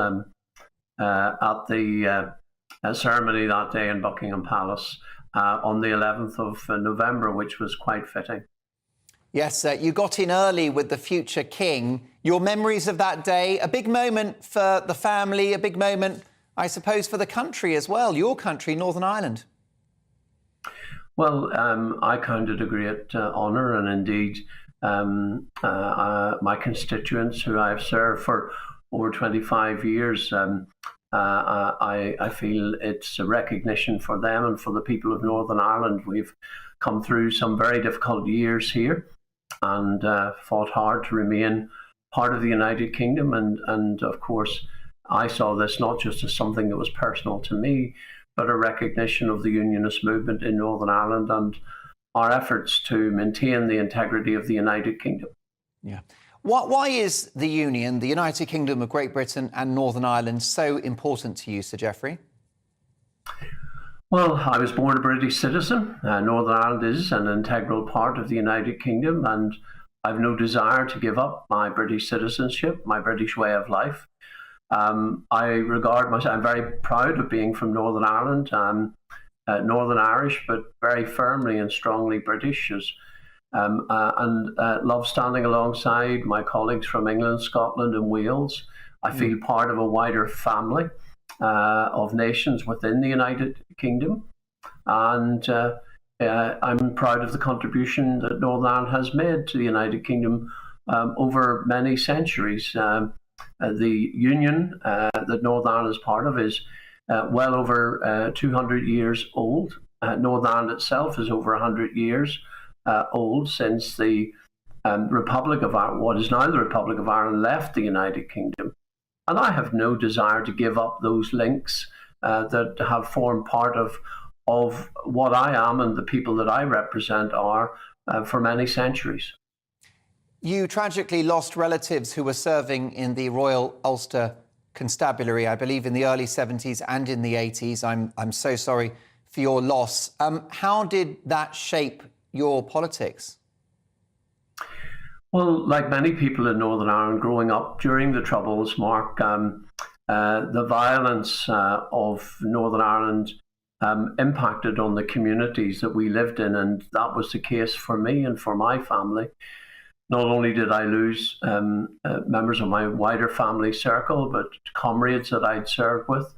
at the ceremony that day in Buckingham Palace on the 11th of November, which was quite fitting. Yes, you got in early with the future king. Your memories of that day, a big moment for the family, a big moment, I suppose, for the country as well, your country, Northern Ireland. Well, I count it a great honour, and indeed my constituents, who I've served for over 25 years, I feel it's a recognition for them and for the people of Northern Ireland. We've come through some very difficult years here and fought hard to remain part of the United Kingdom. And of course, I saw this not just as something that was personal to me, but a recognition of the unionist movement in Northern Ireland and our efforts to maintain the integrity of the United Kingdom. Yeah. Why is the Union, the United Kingdom of Great Britain and Northern Ireland, so important to you, Sir Geoffrey? Well, I was born a British citizen. Northern Ireland is an integral part of the United Kingdom, and I've no desire to give up my British citizenship, my British way of life. I regard myself, I'm very proud of being from Northern Ireland. I'm Northern Irish, but very firmly and strongly British, and love standing alongside my colleagues from England, Scotland and Wales. I feel part of a wider family of nations within the United Kingdom, and I'm proud of the contribution that Northern Ireland has made to the United Kingdom over many centuries. The union that Northern Ireland is part of is well over 200 years old. Northern Ireland itself is over 100 years old since the Republic of Ireland, what is now the Republic of Ireland, left the United Kingdom. And I have no desire to give up those links that have formed part of what I am and the people that I represent are for many centuries. You tragically lost relatives who were serving in the Royal Ulster constabulary, I believe, in the early 70s and in the 80s. I'm so sorry for your loss. How did that shape your politics? Well, like many people in Northern Ireland growing up during the Troubles, Mark, the violence of Northern Ireland impacted on the communities that we lived in, and that was the case for me and for my family. Not only did I lose members of my wider family circle, but comrades that I'd served with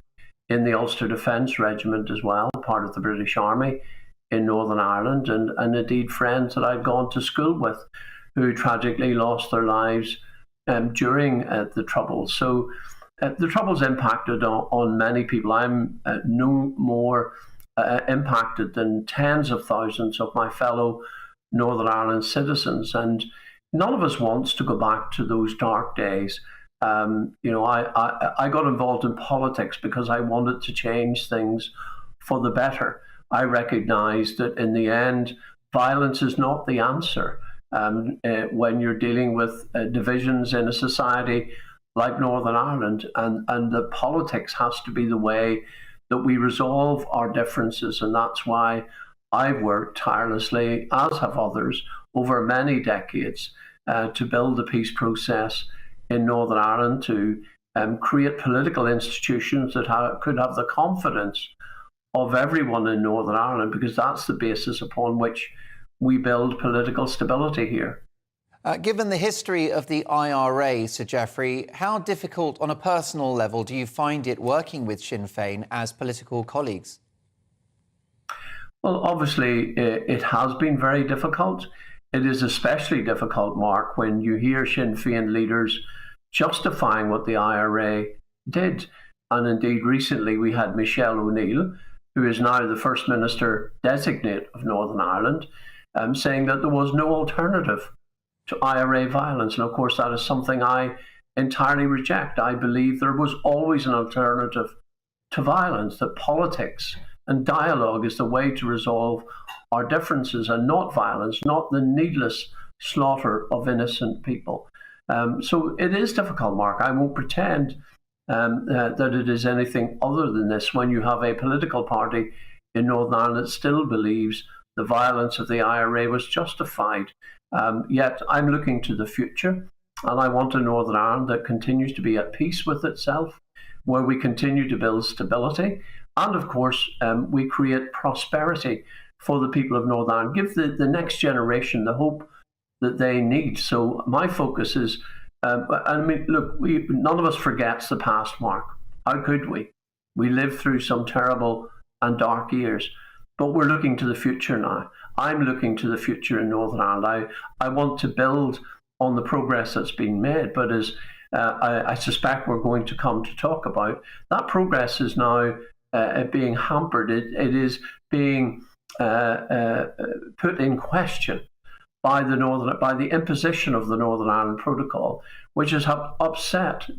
in the Ulster Defence Regiment as well, part of the British Army in Northern Ireland, and indeed friends that I'd gone to school with who tragically lost their lives during the Troubles. So the Troubles impacted on many people. I'm no more impacted than tens of thousands of my fellow Northern Ireland citizens, and none of us wants to go back to those dark days. I got involved in politics because I wanted to change things for the better. I recognise that in the end, violence is not the answer. When you're dealing with divisions in a society like Northern Ireland, and the politics has to be the way that we resolve our differences, and that's why I've worked tirelessly, as have others, over many decades to build the peace process in Northern Ireland, to create political institutions that could have the confidence of everyone in Northern Ireland, because that's the basis upon which we build political stability here. Given the history of the IRA, Sir Geoffrey, how difficult on a personal level do you find it working with Sinn Féin as political colleagues? Well, obviously, it has been very difficult. It is especially difficult, Mark, when you hear Sinn Féin leaders justifying what the IRA did. And indeed, recently we had Michelle O'Neill, who is now the First Minister designate of Northern Ireland, saying that there was no alternative to IRA violence. And of course, that is something I entirely reject. I believe there was always an alternative to violence, that politics and dialogue is the way to resolve our differences, and not violence, not the needless slaughter of innocent people. So it is difficult, Mark. I won't pretend that it is anything other than this when you have a political party in Northern Ireland that still believes the violence of the IRA was justified. Yet I'm looking to the future, and I want a Northern Ireland that continues to be at peace with itself, where we continue to build stability, and of course we create prosperity for the people of Northern Ireland, give the next generation the hope that they need. So my focus is, I mean, look, none of us forgets the past, Mark. How could we? We lived through some terrible and dark years, but we're looking to the future now. I'm looking to the future in Northern Ireland. I want to build on the progress that's been made, but as I suspect we're going to come to talk about, that progress is now being hampered. It is being put in question by the imposition of the Northern Ireland Protocol, which has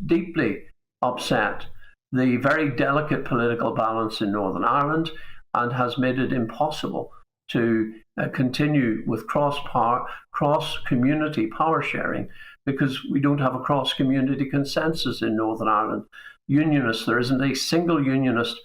deeply upset the very delicate political balance in Northern Ireland, and has made it impossible to continue with cross-community power sharing, because we don't have a cross-community consensus in Northern Ireland. Unionists, there isn't a single unionist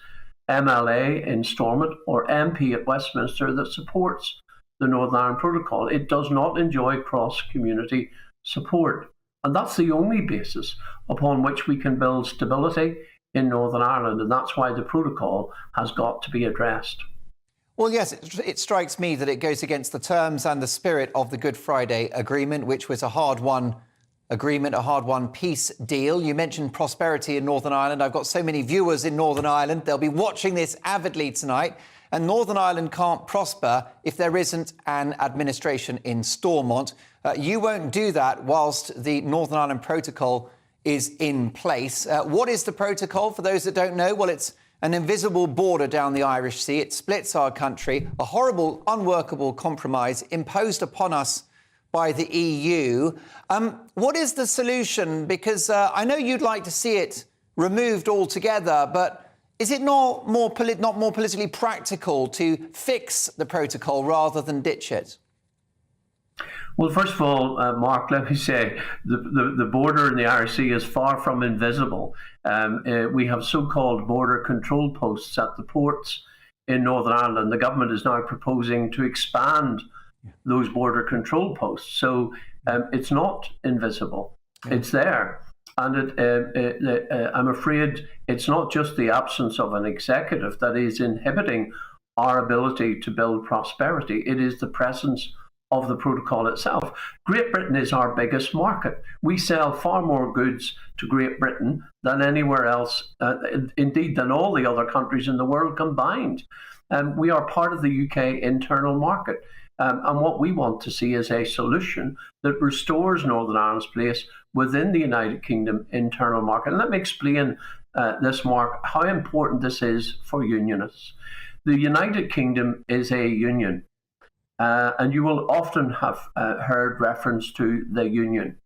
MLA in Stormont or MP at Westminster that supports the Northern Ireland Protocol. It does not enjoy cross-community support. And that's the only basis upon which we can build stability in Northern Ireland. And that's why the protocol has got to be addressed. Well, yes, it strikes me that it goes against the terms and the spirit of the Good Friday Agreement, which was a hard-won agreement, a hard-won peace deal. You mentioned prosperity in Northern Ireland. I've got so many viewers in Northern Ireland. They'll be watching this avidly tonight. And Northern Ireland can't prosper if there isn't an administration in Stormont. You won't do that whilst the Northern Ireland Protocol is in place. What is the protocol, for those that don't know? Well, it's an invisible border down the Irish Sea. It splits our country, a horrible, unworkable compromise imposed upon us by the EU. What is the solution? Because I know you'd like to see it removed altogether, but is it not more politically practical to fix the protocol rather than ditch it? Well, first of all, Mark, let me say the border in the Irish Sea is far from invisible. We have so-called border control posts at the ports in Northern Ireland. The government is now proposing to expand those border control posts. So it's not invisible. It's there. And I'm afraid it's not just the absence of an executive that is inhibiting our ability to build prosperity. It is the presence of the protocol itself. Great Britain is our biggest market. We sell far more goods to Great Britain than anywhere else, indeed than all the other countries in the world combined. We are part of the UK internal market. And what we want to see is a solution that restores Northern Ireland's place within the United Kingdom internal market. And let me explain this, Mark, how important this is for unionists. The United Kingdom is a union. And you will often have heard reference to the union.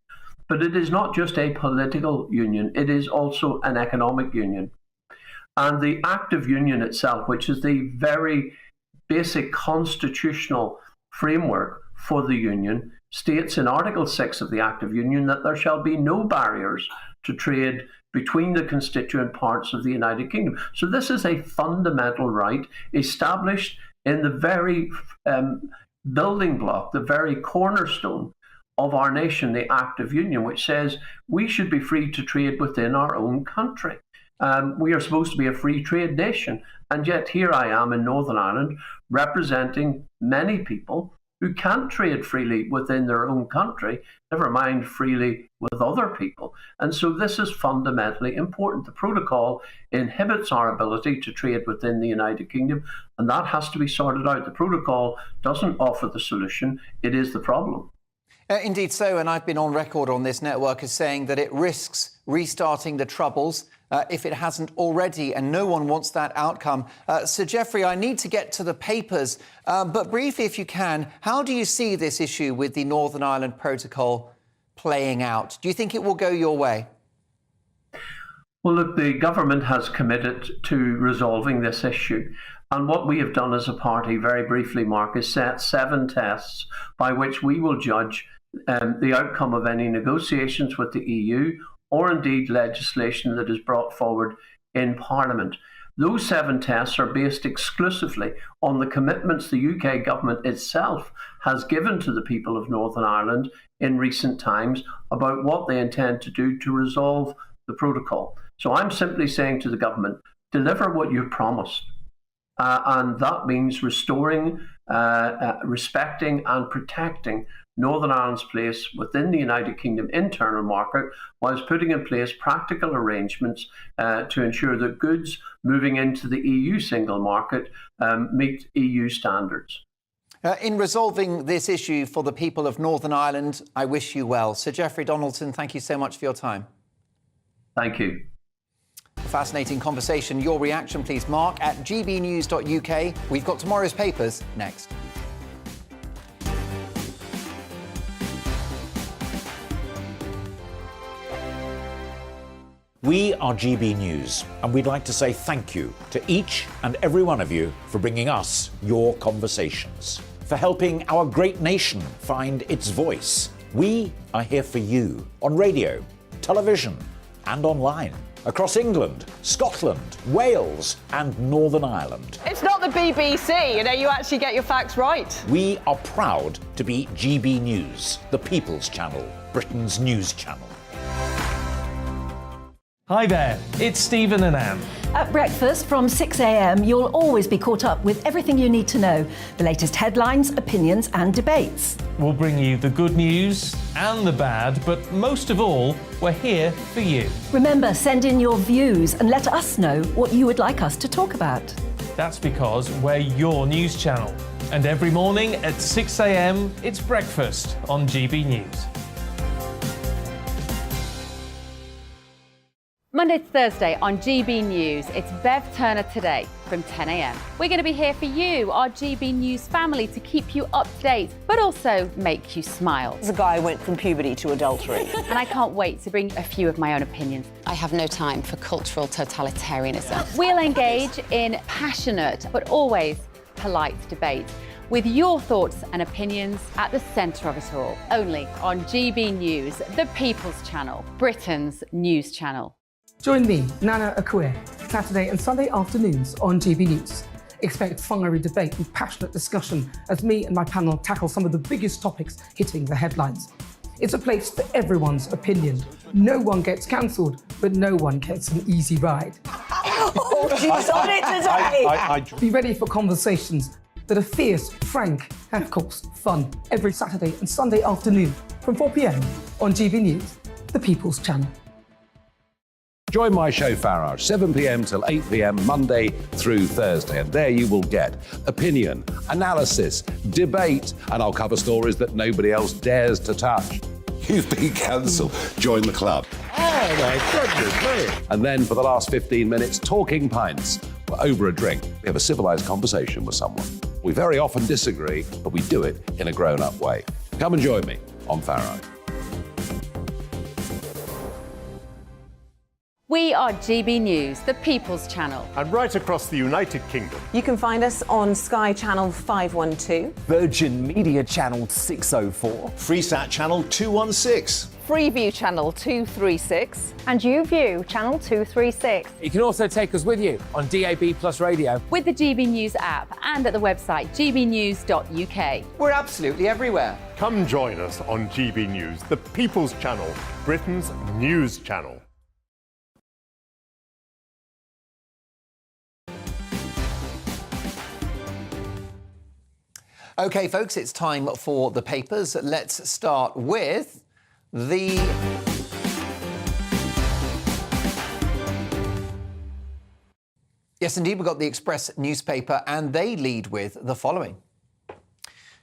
But it is not just a political union, it is also an economic union. And the Act of Union itself, which is the very basic constitutional framework for the union, states in Article 6 of the Act of Union that there shall be no barriers to trade between the constituent parts of the United Kingdom. So this is a fundamental right established in the very building block, the very cornerstone of our nation, the Act of Union, which says we should be free to trade within our own country. We are supposed to be a free trade nation. And yet here I am in Northern Ireland representing many people who can't trade freely within their own country, never mind freely with other people. And so this is fundamentally important. The protocol inhibits our ability to trade within the United Kingdom, and that has to be sorted out. The protocol doesn't offer the solution, it is the problem. Indeed so, and I've been on record on this network as saying that it risks restarting the Troubles if it hasn't already, and no one wants that outcome. Sir Geoffrey, I need to get to the papers, but briefly, if you can, how do you see this issue with the Northern Ireland Protocol playing out? Do you think it will go your way? Well, look, the government has committed to resolving this issue. And what we have done as a party, very briefly, Mark, is set 7 tests by which we will judge the outcome of any negotiations with the EU or indeed legislation that is brought forward in Parliament. Those 7 tests are based exclusively on the commitments the UK government itself has given to the people of Northern Ireland in recent times about what they intend to do to resolve the protocol. So I'm simply saying to the government, deliver what you promised. And that means restoring, respecting and protecting Northern Ireland's place within the United Kingdom internal market, whilst putting in place practical arrangements to ensure that goods moving into the EU single market meet EU standards. In resolving this issue for the people of Northern Ireland, I wish you well. Sir Geoffrey Donaldson, thank you so much for your time. Thank you. Fascinating conversation. Your reaction, please, Mark, at gbnews.uk. We've got tomorrow's papers next. We are GB News, and we'd like to say thank you to each and every one of you for bringing us your conversations, for helping our great nation find its voice. We are here for you on radio, television, and online. Across England, Scotland, Wales and Northern Ireland. It's not the BBC, you actually get your facts right. We are proud to be GB News, the People's Channel, Britain's news channel. Hi there, it's Stephen and Anne. At breakfast from 6 a.m, you'll always be caught up with everything you need to know, the latest headlines, opinions and debates. We'll bring you the good news and the bad, but most of all, we're here for you. Remember, send in your views and let us know what you would like us to talk about. That's because we're your news channel. And every morning at 6 a.m, it's breakfast on GB News. Monday to Thursday on GB News, it's Bev Turner Today from 10 a.m. We're going to be here for you, our GB News family, to keep you up to date, but also make you smile. The guy went from puberty to adultery. And I can't wait to bring a few of my own opinions. I have no time for cultural totalitarianism. We'll engage in passionate, but always polite debate. with your thoughts and opinions at the centre of it all. Only on GB News, the People's Channel, Britain's news channel. Join me, Nana Akue, Saturday and Sunday afternoons on GB News. Expect fiery debate and passionate discussion as me and my panel tackle some of the biggest topics hitting the headlines. It's a place for everyone's opinion. No one gets cancelled, but no one gets an easy ride. Oh, she's on it today! Be ready for conversations that are fierce, frank, and of course, fun. Every Saturday and Sunday afternoon from 4 p.m. on GB News, the People's Channel. Join my show Farage, 7 p.m. till 8 p.m. Monday through Thursday, and there you will get opinion, analysis, debate, and I'll cover stories that nobody else dares to touch. You've been cancelled. Join the club. Oh my goodness me! And then for the last 15 minutes, talking pints. Over a drink, we have a civilised conversation with someone. We very often disagree, but we do it in a grown-up way. Come and join me on Farage. We are GB News, the People's Channel. And right across the United Kingdom. You can find us on Sky Channel 512, Virgin Media Channel 604, Freesat Channel 216, Freeview Channel 236, and YouView Channel 236. You can also take us with you on DAB Plus Radio, with the GB News app and at the website gbnews.uk. We're absolutely everywhere. Come join us on GB News, the People's Channel, Britain's news channel. OK, folks, it's time for the papers. Let's start with the... Yes, indeed, we've got the Express newspaper, and they lead with the following.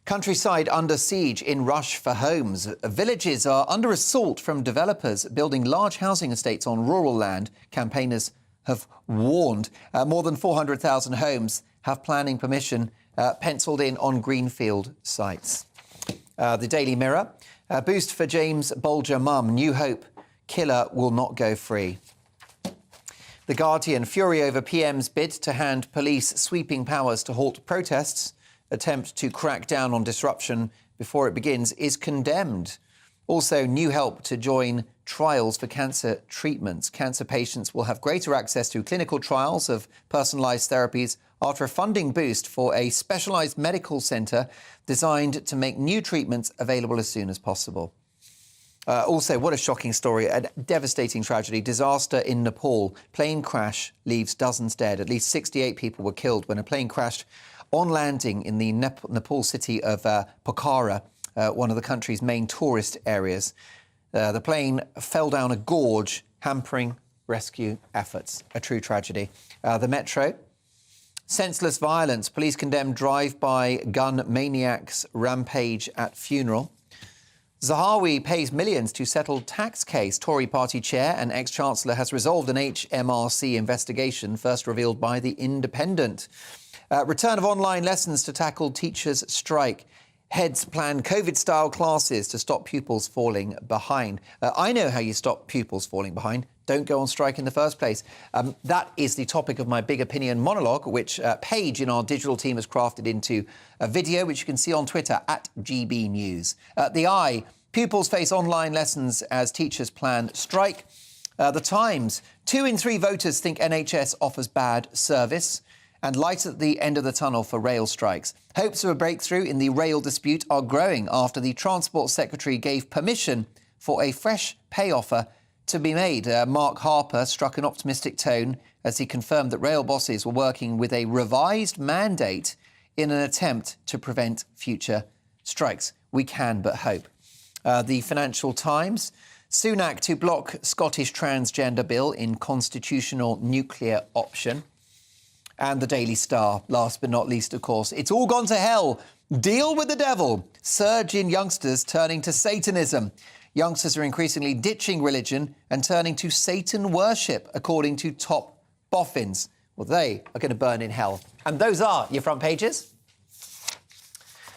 Countryside under siege in rush for homes. Villages are under assault from developers building large housing estates on rural land. Campaigners have warned. More than 400,000 homes have planning permission penciled in on greenfield sites. The Daily Mirror. Boost for James Bolger mum. New hope. Killer will not go free. The Guardian. Fury over PM's bid to hand police sweeping powers to halt protests. Attempt to crack down on disruption before it begins is condemned. Also, new help to join trials for cancer treatments. Cancer patients will have greater access to clinical trials of personalised therapies after a funding boost for a specialised medical centre designed to make new treatments available as soon as possible. Also, what a shocking story. A devastating tragedy. Disaster in Nepal. Plane crash leaves dozens dead. At least 68 people were killed when a plane crashed on landing in the Nepal city of Pokhara, one of the country's main tourist areas. The plane fell down a gorge, hampering rescue efforts. A true tragedy. The Metro. Senseless violence. Police condemn drive-by gun maniacs rampage at funeral. Zahawi pays millions to settle tax case. Tory party chair and ex-chancellor has resolved an HMRC investigation, first revealed by The Independent. Return of online lessons to tackle teachers' strike. Heads plan COVID-style classes to stop pupils falling behind. I know how you stop pupils falling behind. Don't go on strike in the first place. That is the topic of my big opinion monologue, which Paige in our digital team has crafted into a video, which you can see on Twitter at GB News. The Eye. Pupils face online lessons as teachers plan strike. The Times. 2 in 3 voters think NHS offers bad service. And light at the end of the tunnel for rail strikes. Hopes of a breakthrough in the rail dispute are growing after the Transport Secretary gave permission for a fresh pay offer to be made. Mark Harper struck an optimistic tone as he confirmed that rail bosses were working with a revised mandate in an attempt to prevent future strikes. We can but hope. The Financial Times. Sunak to block Scottish transgender bill in constitutional nuclear option. And the Daily Star, last but not least, of course. It's all gone to hell. Deal with the devil. Surge in youngsters turning to Satanism. Youngsters are increasingly ditching religion and turning to Satan worship, according to top boffins. Well, they are going to burn in hell. And those are your front pages.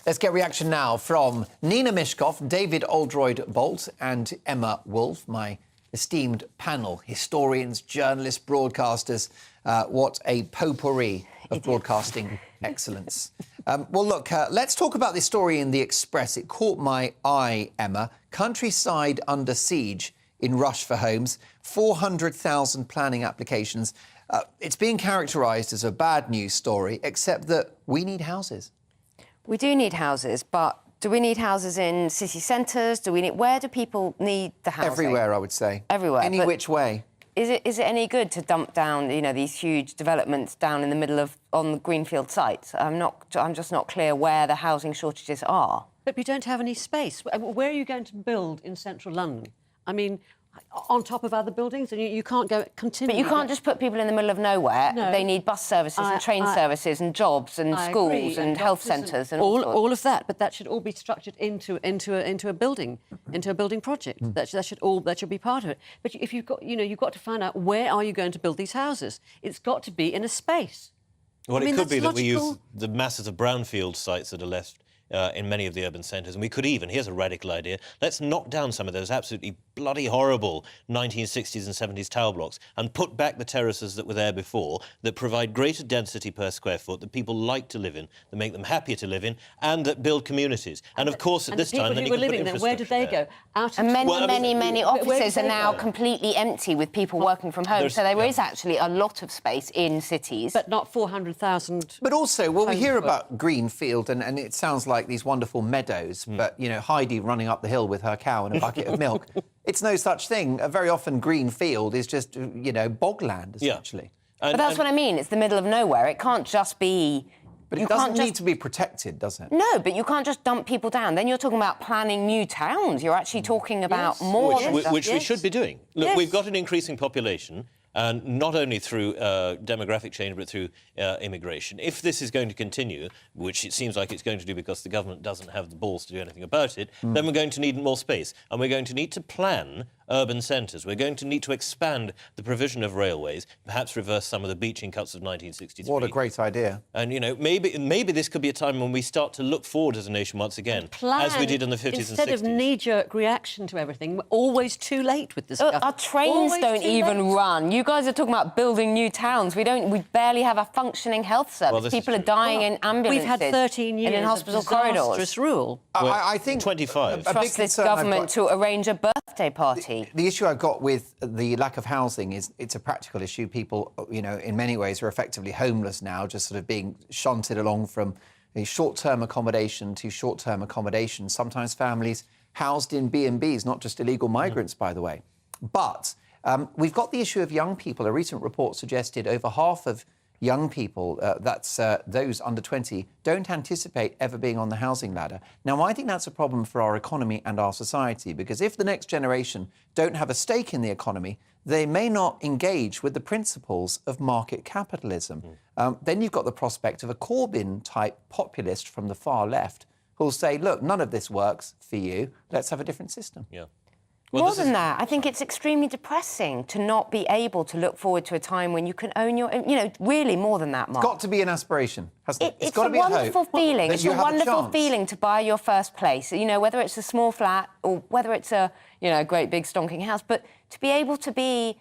Let's get reaction now from Nina Mishkov, David Oldroyd-Bolt and Emma Wolfe, my esteemed panel, historians, journalists, broadcasters. What a potpourri of broadcasting excellence. Well, look, let's talk about this story in The Express. It caught my eye, Emma. Countryside under siege in rush for homes. 400,000 planning applications. It's being characterised as a bad news story, except that we need houses. We do need houses, but do we need houses in city centres? Where do people need the housing? Everywhere, I would say. Everywhere. Any which way. Is it any good to dump down, these huge developments down in the middle on the greenfield sites? I'm just not clear where the housing shortages are. But we don't have any space. Where are you going to build in central London? I mean, on top of other buildings, and you can't go continue. But you can't just put people in the middle of nowhere. No. They need bus services and train services and jobs and schools and health centres and all of that. But that should all be structured into a building project. That should be part of it. But if you've got to find out where are you going to build these houses. It's got to be in a space. Well, it could be that we logical. use the masses of brownfield sites that are left in many of the urban centres. And we could even, here's a radical idea, let's knock down some of those absolutely bloody horrible 1960s and 70s tower blocks and put back the terraces that were there before, that provide greater density per square foot, that people like to live in, that make them happier to live in, and that build communities. And of course, at this time, then you can put living there, where did they go? Out of many offices are now completely empty with people working from home. So there is actually a lot of space in cities. But not 400,000. But also, we hear about greenfield, and it sounds like these wonderful meadows, but, Heidi running up the hill with her cow and a bucket of milk. It's no such thing. Very often green field is just, bogland, essentially. Yeah. But that's what I mean. It's the middle of nowhere. It can't just be... But it doesn't need to be protected, does it? No, but you can't just dump people down. Then you're talking about planning new towns. You're actually talking about more than just... Which we should be doing. Look, we've got an increasing population, and not only through demographic change, but through immigration. If this is going to continue, which it seems like it's going to do because the government doesn't have the balls to do anything about it, then we're going to need more space. And we're going to need to plan urban centres. We're going to need to expand the provision of railways, perhaps reverse some of the beaching cuts of 1963. What a great idea. And, maybe this could be a time when we start to look forward as a nation once again, as we did in the 50s and 60s. Instead of knee-jerk reaction to everything, we're always too late with this stuff. Our trains don't even run. You guys are talking about building new towns. We barely have a functioning health service. People are dying in ambulances. We've had 13 years in hospital of disastrous corridors. rule. I think 25. Trust this government to arrange a birthday party. The issue I've got with the lack of housing is it's a practical issue. People, in many ways are effectively homeless now, just sort of being shunted along from short-term accommodation to short-term accommodation. Sometimes families housed in B&Bs, not just illegal migrants, by the way. But we've got the issue of young people. A recent report suggested over half of young people, that's those under 20, don't anticipate ever being on the housing ladder. Now, I think that's a problem for our economy and our society, because if the next generation don't have a stake in the economy, they may not engage with the principles of market capitalism. Then you've got the prospect of a Corbyn-type populist from the far left who'll say, look, none of this works for you, let's have a different system. Yeah. More than that, I think it's extremely depressing to not be able to look forward to a time when you can own your... really more than that, Mark. It's got to be an aspiration, hasn't it? It's got to be a wonderful feeling. It's a wonderful feeling to buy your first place, whether it's a small flat or whether it's a, great big stonking house, but to be able to be...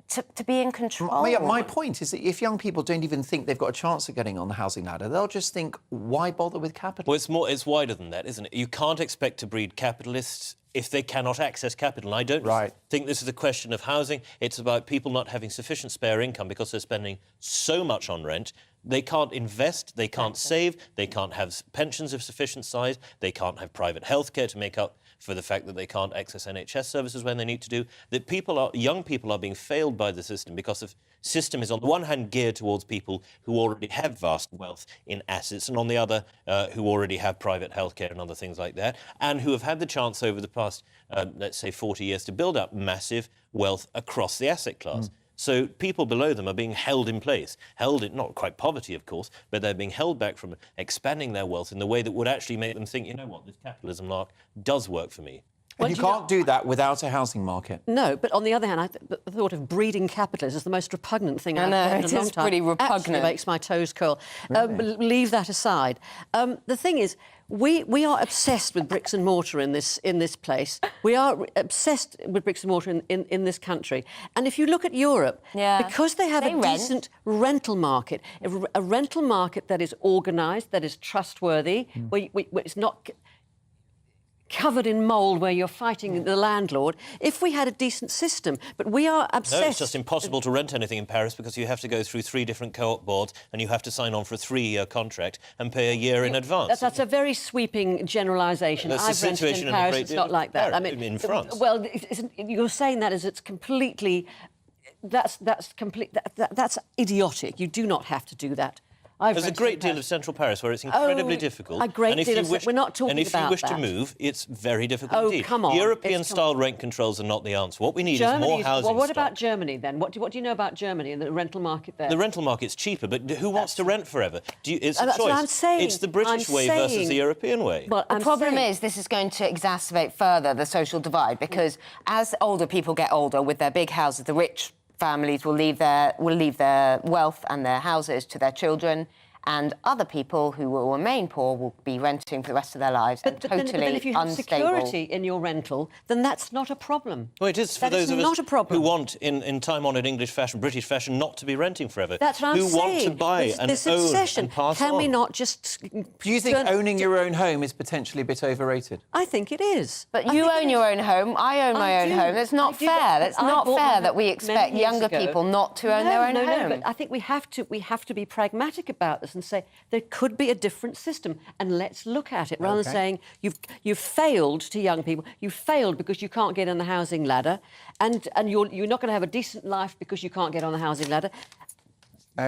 To be in control. My point is that if young people don't even think they've got a chance of getting on the housing ladder, they'll just think, why bother with capital? Well, it's wider than that, isn't it? You can't expect to breed capitalists if they cannot access capital. I don't think this is a question of housing. It's about people not having sufficient spare income because they're spending so much on rent. They can't invest, they can't save, they can't have pensions of sufficient size, they can't have private healthcare to make up for the fact that they can't access NHS services when they need to do. That young people are being failed by the system because the system is on the one hand geared towards people who already have vast wealth in assets, and on the other who already have private healthcare and other things like that, and who have had the chance over the past, let's say, 40 years to build up massive wealth across the asset class. So people below them are being held in place, held in, not quite poverty, of course, but they're being held back from expanding their wealth in the way that would actually make them think, this capitalism lark does work for me. And you can't do that without a housing market. No, but on the other hand, the thought of breeding capitalists is the most repugnant thing I've heard in a long time. It is pretty repugnant. Actually makes my toes curl. Leave that aside. The thing is, we are obsessed with bricks and mortar in this place. We are obsessed with bricks and mortar in this country. And if you look at Europe, because they have a decent rental market, a rental market that is organised, that is trustworthy, where it's not covered in mould where you're fighting the landlord, if we had a decent system. But we are obsessed... No, it's just impossible to rent anything in Paris because you have to go through 3 different co-op boards and you have to sign on for a 3-year contract and pay a year in advance. That's a very sweeping generalisation. I've rented in Paris, it's not like that. I mean, in France. Well, you're saying that as it's completely... That's idiotic. You do not have to do that. There's a great deal of central Paris where it's incredibly difficult. A great deal of... We're not talking about that. And if you wish to move, it's very difficult indeed. Come on. European-style rent controls are not the answer. What we need is more housing Well, what stock. about Germany, then? What do you know about Germany and the rental market there? The rental market's cheaper, but who wants to rent forever? It's a That's choice. what I'm saying. It's the British way versus the European way. Well, the problem is this is going to exacerbate further the social divide because as older people get older with their big houses, the rich families will leave their wealth and their houses to their children. And other people who will remain poor will be renting for the rest of their lives and totally unstable. But then if you have security in your rental, then that's not a problem. Well, it is for those of us who want, in time-honoured English fashion, British fashion, not to be renting forever. That's what I'm saying. Who want to buy and own and pass on. Can we not just... Do you think owning your own home is potentially a bit overrated? I think it is. But you own your own home, I own my own home. That's not fair. That's not fair that we expect younger people not to own their own home. No, but I think we have to be pragmatic about this and say there could be a different system, and let's look at it rather than saying you've failed to young people. You failed because you can't get on the housing ladder, and you're not going to have a decent life because you can't get on the housing ladder.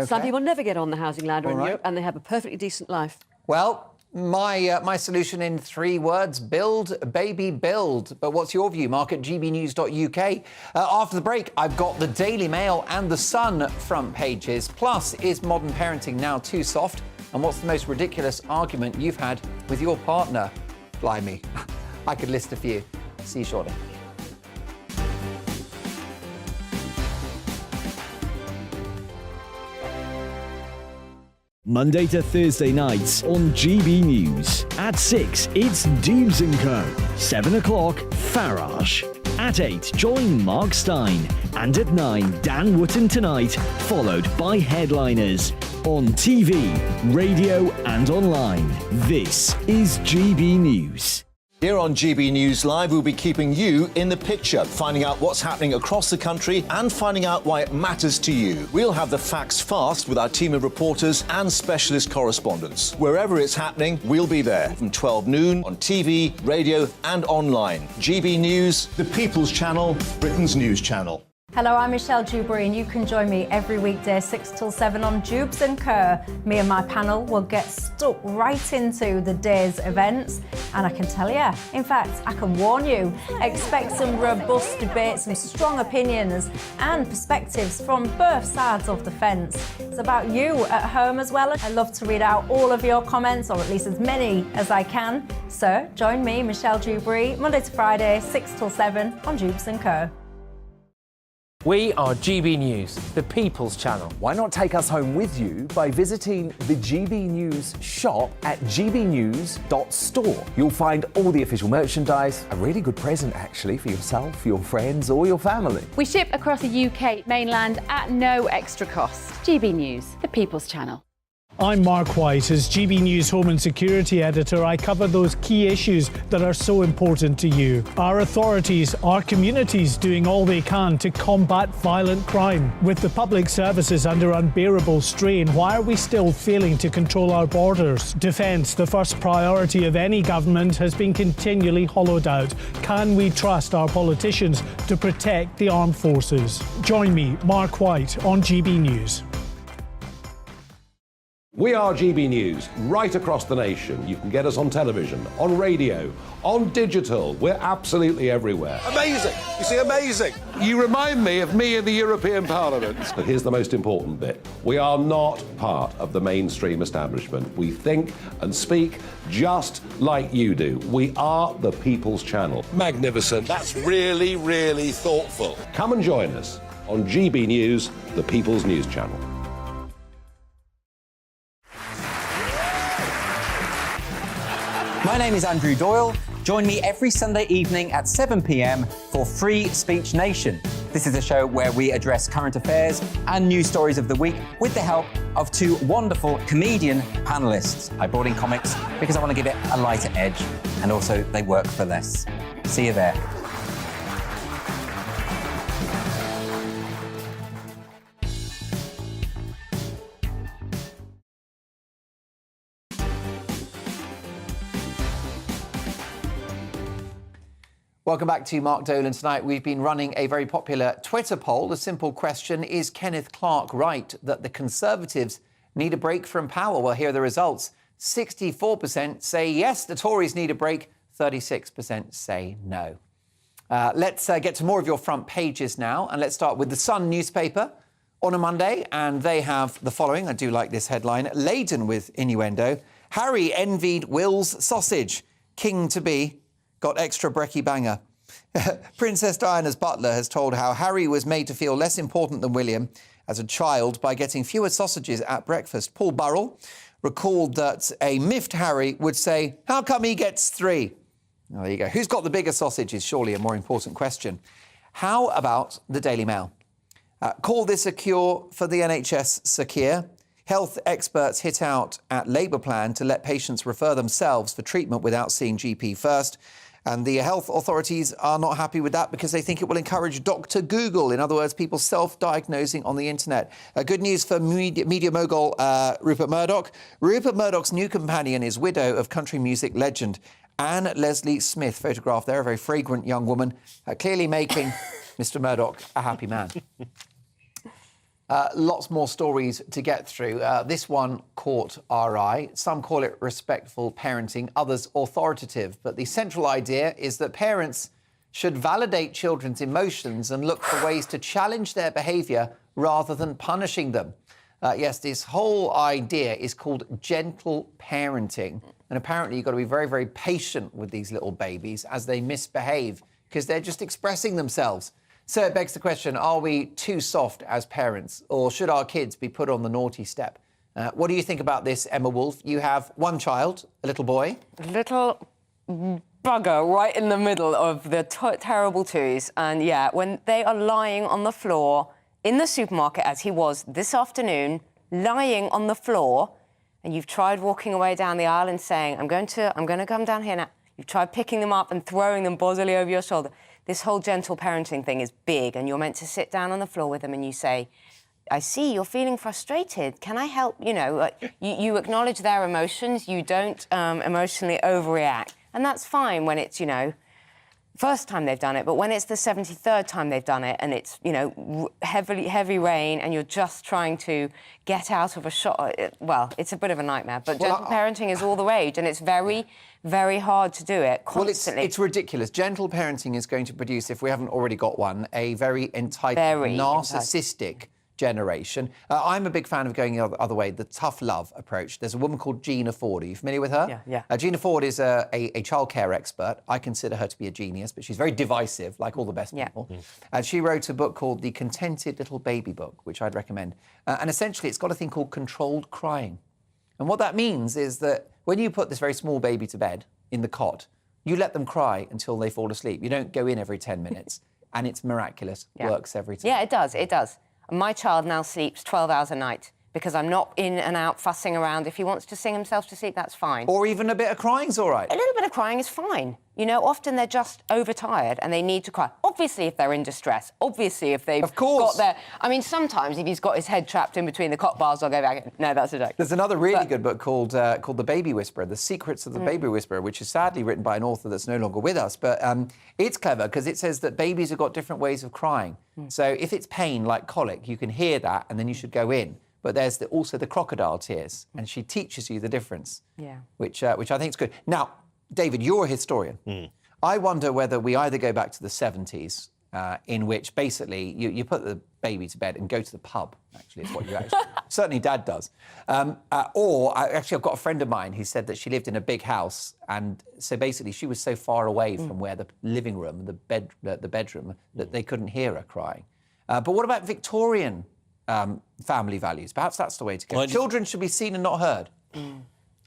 Some people never get on the housing ladder in Europe, and they have a perfectly decent life. Well, my solution in 3 words: build, baby, build. But what's your view? Mark at gbnews.uk. After the break, I've got the Daily Mail and the Sun front pages. Plus, is modern parenting now too soft? And what's the most ridiculous argument you've had with your partner? Blimey, I could list a few. See you shortly. Monday to Thursday nights on GB News. At 6, it's Dubes & Co. 7 o'clock, Farage. At 8, join Mark Stein. And at 9, Dan Wootton Tonight, followed by Headliners. On TV, radio and online. This is GB News. Here on GB News Live, we'll be keeping you in the picture, finding out what's happening across the country and finding out why it matters to you. We'll have the facts fast with our team of reporters and specialist correspondents. Wherever it's happening, we'll be there from 12 noon on TV, radio and online. GB News, the People's Channel, Britain's news channel. Hello, I'm Michelle Dewberry and you can join me every weekday 6 till 7 on Dubes & Co. Me and my panel will get stuck right into the day's events, and I can tell you, in fact, I can warn you, expect some robust debates, some strong opinions and perspectives from both sides of the fence. It's about you at home as well. I love to read out all of your comments, or at least as many as I can. So join me, Michelle Dewberry, Monday to Friday, 6 till 7 on Dubes & Co. We are GB News, the People's Channel. Why not take us home with you by visiting the GB News shop at gbnews.store. You'll find all the official merchandise, a really good present actually for yourself, your friends or your family. We ship across the UK mainland at no extra cost. GB News, the People's Channel. I'm Mark White. As GB News Home and Security Editor, I cover those key issues that are so important to you. Our authorities, our communities doing all they can to combat violent crime. With the public services under unbearable strain, why are we still failing to control our borders? Defence, the first priority of any government, has been continually hollowed out. Can we trust our politicians to protect the armed forces? Join me, Mark White, on GB News. We are GB News, right across the nation. You can get us on television, on radio, on digital. We're absolutely everywhere. Amazing! You see, amazing! You remind me of me in the European Parliament. But here's the most important bit. We are not part of the mainstream establishment. We think and speak just like you do. We are the People's Channel. Magnificent. That's really, really thoughtful. Come and join us on GB News, the People's News Channel. My name is Andrew Doyle. Join me every Sunday evening at 7 p.m. for Free Speech Nation. This is a show where we address current affairs and news stories of the week with the help of two wonderful comedian panellists. I brought in comics because I want to give it a lighter edge, and also they work for less. See you there. Welcome back to Mark Dolan. Tonight we've been running a very popular Twitter poll. The simple question, is Kenneth Clarke right that the Conservatives need a break from power? Well, here are the results. 64% say yes, the Tories need a break. 36% say no. Let's get to more of your front pages now. And let's start with The Sun newspaper on a Monday. And they have the following. I do like this headline. Laden with innuendo. Harry envied Will's sausage. King-to-be got extra brekkie banger. Princess Diana's butler has told how Harry was made to feel less important than William as a child by getting fewer sausages at breakfast. Paul Burrell recalled that a miffed Harry would say, how come he gets 3? Oh, there you go. Who's got the bigger sausage is surely a more important question. How about the Daily Mail? Call this a cure for the NHS Sakir. Health experts hit out at Labour plan to let patients refer themselves for treatment without seeing GP first. And the health authorities are not happy with that because they think it will encourage Dr. Google. In other words, people self-diagnosing on the internet. Good news for media mogul Rupert Murdoch. Rupert Murdoch's new companion is widow of country music legend Anne Leslie Smith, photographed there, a very fragrant young woman, clearly making Mr. Murdoch a happy man. Lots more stories to get through. This one caught our eye. Some call it respectful parenting, others authoritative. But the central idea is that parents should validate children's emotions and look for ways to challenge their behaviour rather than punishing them. Yes, this whole idea is called gentle parenting. And apparently you've got to be very, very patient with these little babies as they misbehave because they're just expressing themselves. So it begs the question, are we too soft as parents, or should our kids be put on the naughty step? What do you think about this, Emma Wolf? You have one child, a little boy. Little bugger right in the middle of the terrible twos. And yeah, when they are lying on the floor in the supermarket, as he was this afternoon, lying on the floor, and you've tried walking away down the aisle and saying, I'm going to come down here now. You've tried picking them up and throwing them bodily over your shoulder. This whole gentle parenting thing is big, and you're meant to sit down on the floor with them and you say, I see you're feeling frustrated. Can I help? You know, you acknowledge their emotions. You don't emotionally overreact. And that's fine when it's, you know, first time they've done it, but when it's the 73rd time they've done it and it's, you know, heavy rain and you're just trying to get out of a shot, well, it's a bit of a nightmare. But gentle parenting is all the rage, and it's very, very hard to do it constantly. Well, it's ridiculous. Gentle parenting is going to produce, if we haven't already got one, a very entitled, narcissistic generation. I'm a big fan of going the other way, the tough love approach. There's a woman called Gina Ford. Are you familiar with her? Yeah. Gina Ford is a childcare expert. I consider her to be a genius, but she's very divisive, like all the best people. And she wrote a book called The Contented Little Baby Book, which I'd recommend. And essentially, it's got a thing called controlled crying. And what that means is that when you put this very small baby to bed in the cot, you let them cry until they fall asleep. You don't go in every 10 minutes. And it's miraculous. Works every time. Yeah, it does. It does. My child now sleeps 12 hours a night because I'm not in and out fussing around. If he wants to sing himself to sleep, that's fine. Or even a bit of crying's all right. A little bit of crying is fine. You know, often they're just overtired and they need to cry. Obviously, if they're in distress. Obviously, if they've got their... I mean, sometimes if he's got his head trapped in between the cot bars, I'll go back in. No, that's a joke. There's another really good book called The Baby Whisperer, The Secrets of the Baby Whisperer, which is sadly written by an author that's no longer with us. But it's clever because it says that babies have got different ways of crying. So if it's pain, like colic, you can hear that and then you should go in. But there's also the crocodile tears, and she teaches you the difference, which I think is good. Now, David, you're a historian. I wonder whether we either go back to the 70s, in which basically you put the baby to bed and go to the pub, actually, is what you actually... Certainly Dad does. Actually, I've got a friend of mine who said that she lived in a big house, and so basically she was so far away from where the living room, the bedroom, that they couldn't hear her crying. But what about Victorian family values? Perhaps that's the way to go. Children should be seen and not heard.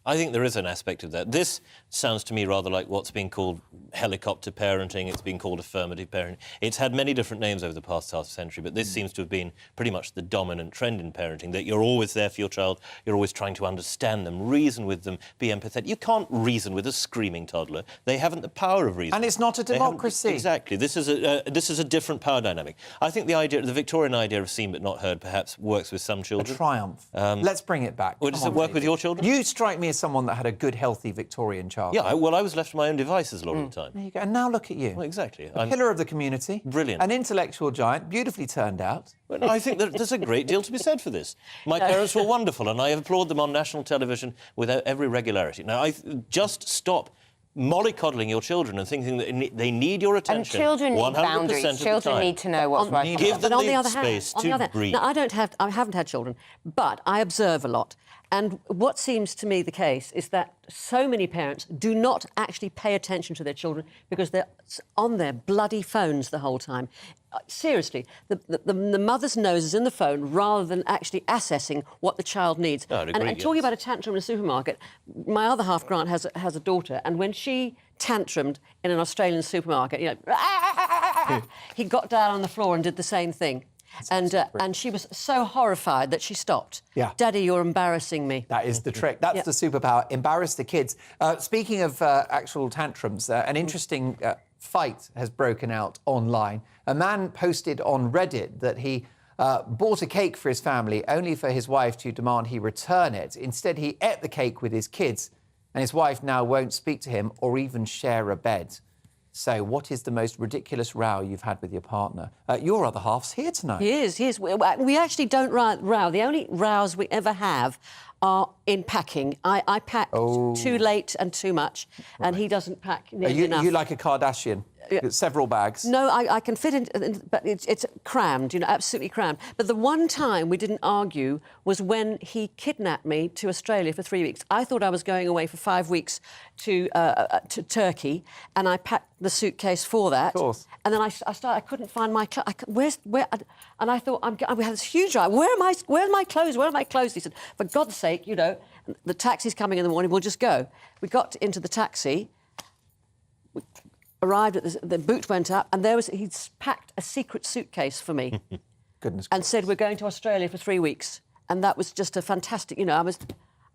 I think there is an aspect of that. This sounds to me rather like what's being called helicopter parenting. It's been called affirmative parenting. It's had many different names over the past half century, but this seems to have been pretty much the dominant trend in parenting, that you're always there for your child, you're always trying to understand them, reason with them, be empathetic. You can't reason with a screaming toddler. They haven't the power of reason. And it's not a democracy. Exactly. This is a different power dynamic. I think the Victorian idea of seen but not heard perhaps works with some children. A triumph. Let's bring it back. Well, does it work with your children? You strike me as someone that had a good, healthy Victorian childhood. Yeah, well, I was left to my own devices a lot of the time. There you go. And now look at you. Well, exactly. A pillar of the community. Brilliant. An intellectual giant, beautifully turned out. Well, I think that there's a great deal to be said for this. My parents were wonderful, and I applaud them on national television with every regularity. Now, just stop mollycoddling your children and thinking that they need your attention. And children need boundaries. Children need to know what's right. Give them on the the other space hand, to breathe. Now, I haven't had children, but I observe a lot. And what seems to me the case is that so many parents do not actually pay attention to their children because they're on their bloody phones the whole time. Seriously, the mother's nose is in the phone rather than actually assessing what the child needs. And talking about a tantrum in a supermarket, my other half, Grant, has a daughter, and when she tantrumed in an Australian supermarket, he got down on the floor and did the same thing. And she was so horrified that she stopped. Yeah. Daddy, you're embarrassing me. That is the trick. That's the superpower. Embarrass the kids. Speaking of actual tantrums, an interesting fight has broken out online. A man posted on Reddit that he bought a cake for his family only for his wife to demand he return it. Instead, he ate the cake with his kids, and his wife now won't speak to him or even share a bed. So, what is the most ridiculous row you've had with your partner? Your other half's here tonight. He is. We actually don't row. The only rows we ever have are in packing. I pack too late and too much, and he doesn't pack nearly enough. You like a Kardashian? Several bags. No, I can fit in, but it's crammed, absolutely crammed. But the one time we didn't argue was when he kidnapped me to Australia for 3 weeks. I thought I was going away for 5 weeks to Turkey, and I packed the suitcase for that. Of course. And then I couldn't find my clothes. And I thought, we had this huge drive. Where are my clothes? Where are my clothes? He said, for God's sake, the taxi's coming in the morning, we'll just go. We got into the taxi, arrived at the boot went up, and he'd packed a secret suitcase for me. Goodness. And said, we're going to Australia for 3 weeks. And that was just a fantastic, I was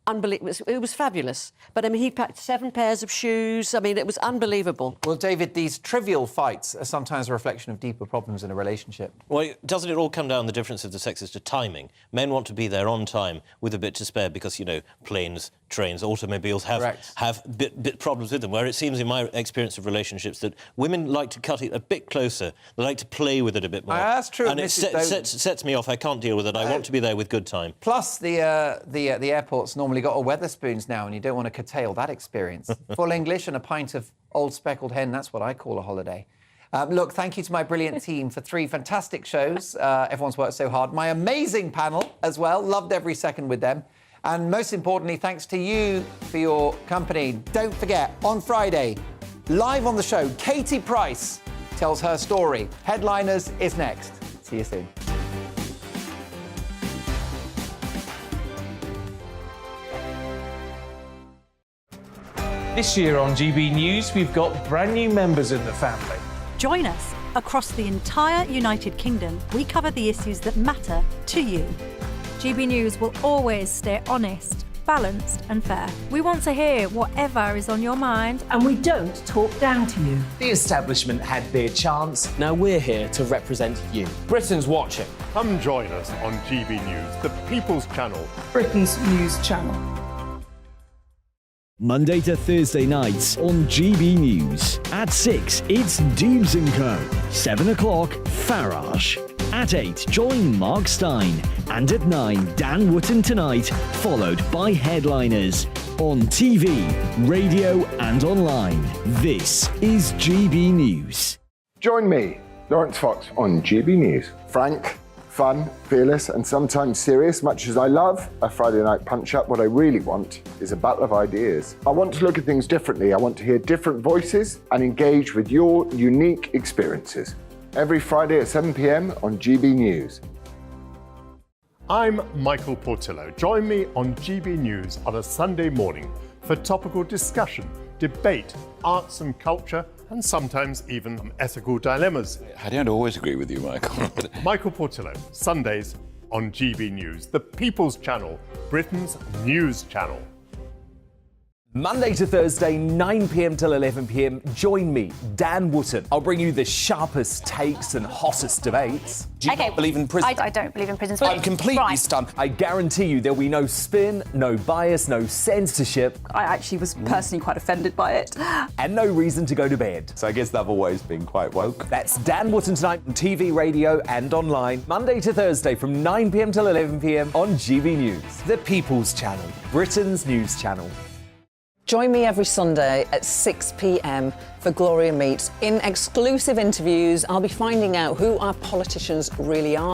unbelievable. It was fabulous. But, he packed 7 pairs of shoes. It was unbelievable. Well, David, these trivial fights are sometimes a reflection of deeper problems in a relationship. Well, doesn't it all come down to the difference of the sexes to timing? Men want to be there on time with a bit to spare because, planes, trains, automobiles have bit problems with them, where it seems in my experience of relationships that women like to cut it a bit closer. They like to play with it a bit more. That's true. And it sets me off. I can't deal with it. I want to be there with good time. Plus, the airport's normally got all Weatherspoons now, and you don't want to curtail that experience. Full English and a pint of old speckled hen, that's what I call a holiday. Look, thank you to my brilliant team for 3 fantastic shows. Everyone's worked so hard. My amazing panel as well. Loved every second with them. And most importantly, thanks to you for your company. Don't forget, on Friday, live on the show, Katie Price tells her story. Headliners is next. See you soon. This year on GB News, we've got brand new members in the family. Join us. Across the entire United Kingdom, we cover the issues that matter to you. GB News will always stay honest, balanced and fair. We want to hear whatever is on your mind. And we don't talk down to you. The establishment had their chance. Now we're here to represent you. Britain's watching. Come join us on GB News, the People's Channel. Britain's news channel. Monday to Thursday nights on GB News. At 6, it's Dubes & Co. 7 o'clock, Farage. At 8, join Mark Stein. And at 9, Dan Wootton Tonight, followed by Headliners. On TV, radio and online. This is GB News. Join me, Lawrence Fox, on GB News. Frank, fun, fearless and sometimes serious. Much as I love a Friday night punch-up, what I really want is a battle of ideas. I want to look at things differently. I want to hear different voices and engage with your unique experiences. Every Friday at 7 p.m. on GB News. I'm Michael Portillo. Join me on GB News on a Sunday morning for topical discussion, debate, arts and culture, and sometimes even ethical dilemmas. I don't always agree with you, Michael. Michael Portillo, Sundays on GB News, the People's Channel, Britain's news channel. Monday to Thursday, 9 p.m. till 11 p.m. Join me, Dan Wootton. I'll bring you the sharpest takes and hottest debates. Do you not believe in prison? I don't believe in prisons. I'm completely stunned. I guarantee you there'll be no spin, no bias, no censorship. I actually was personally quite offended by it. And no reason to go to bed. So I guess they've always been quite woke. That's Dan Wootton tonight on TV, radio and online. Monday to Thursday from 9 p.m. till 11 p.m. on GB News. The People's Channel, Britain's news channel. Join me every Sunday at 6 p.m. for Gloria Meets. In exclusive interviews, I'll be finding out who our politicians really are.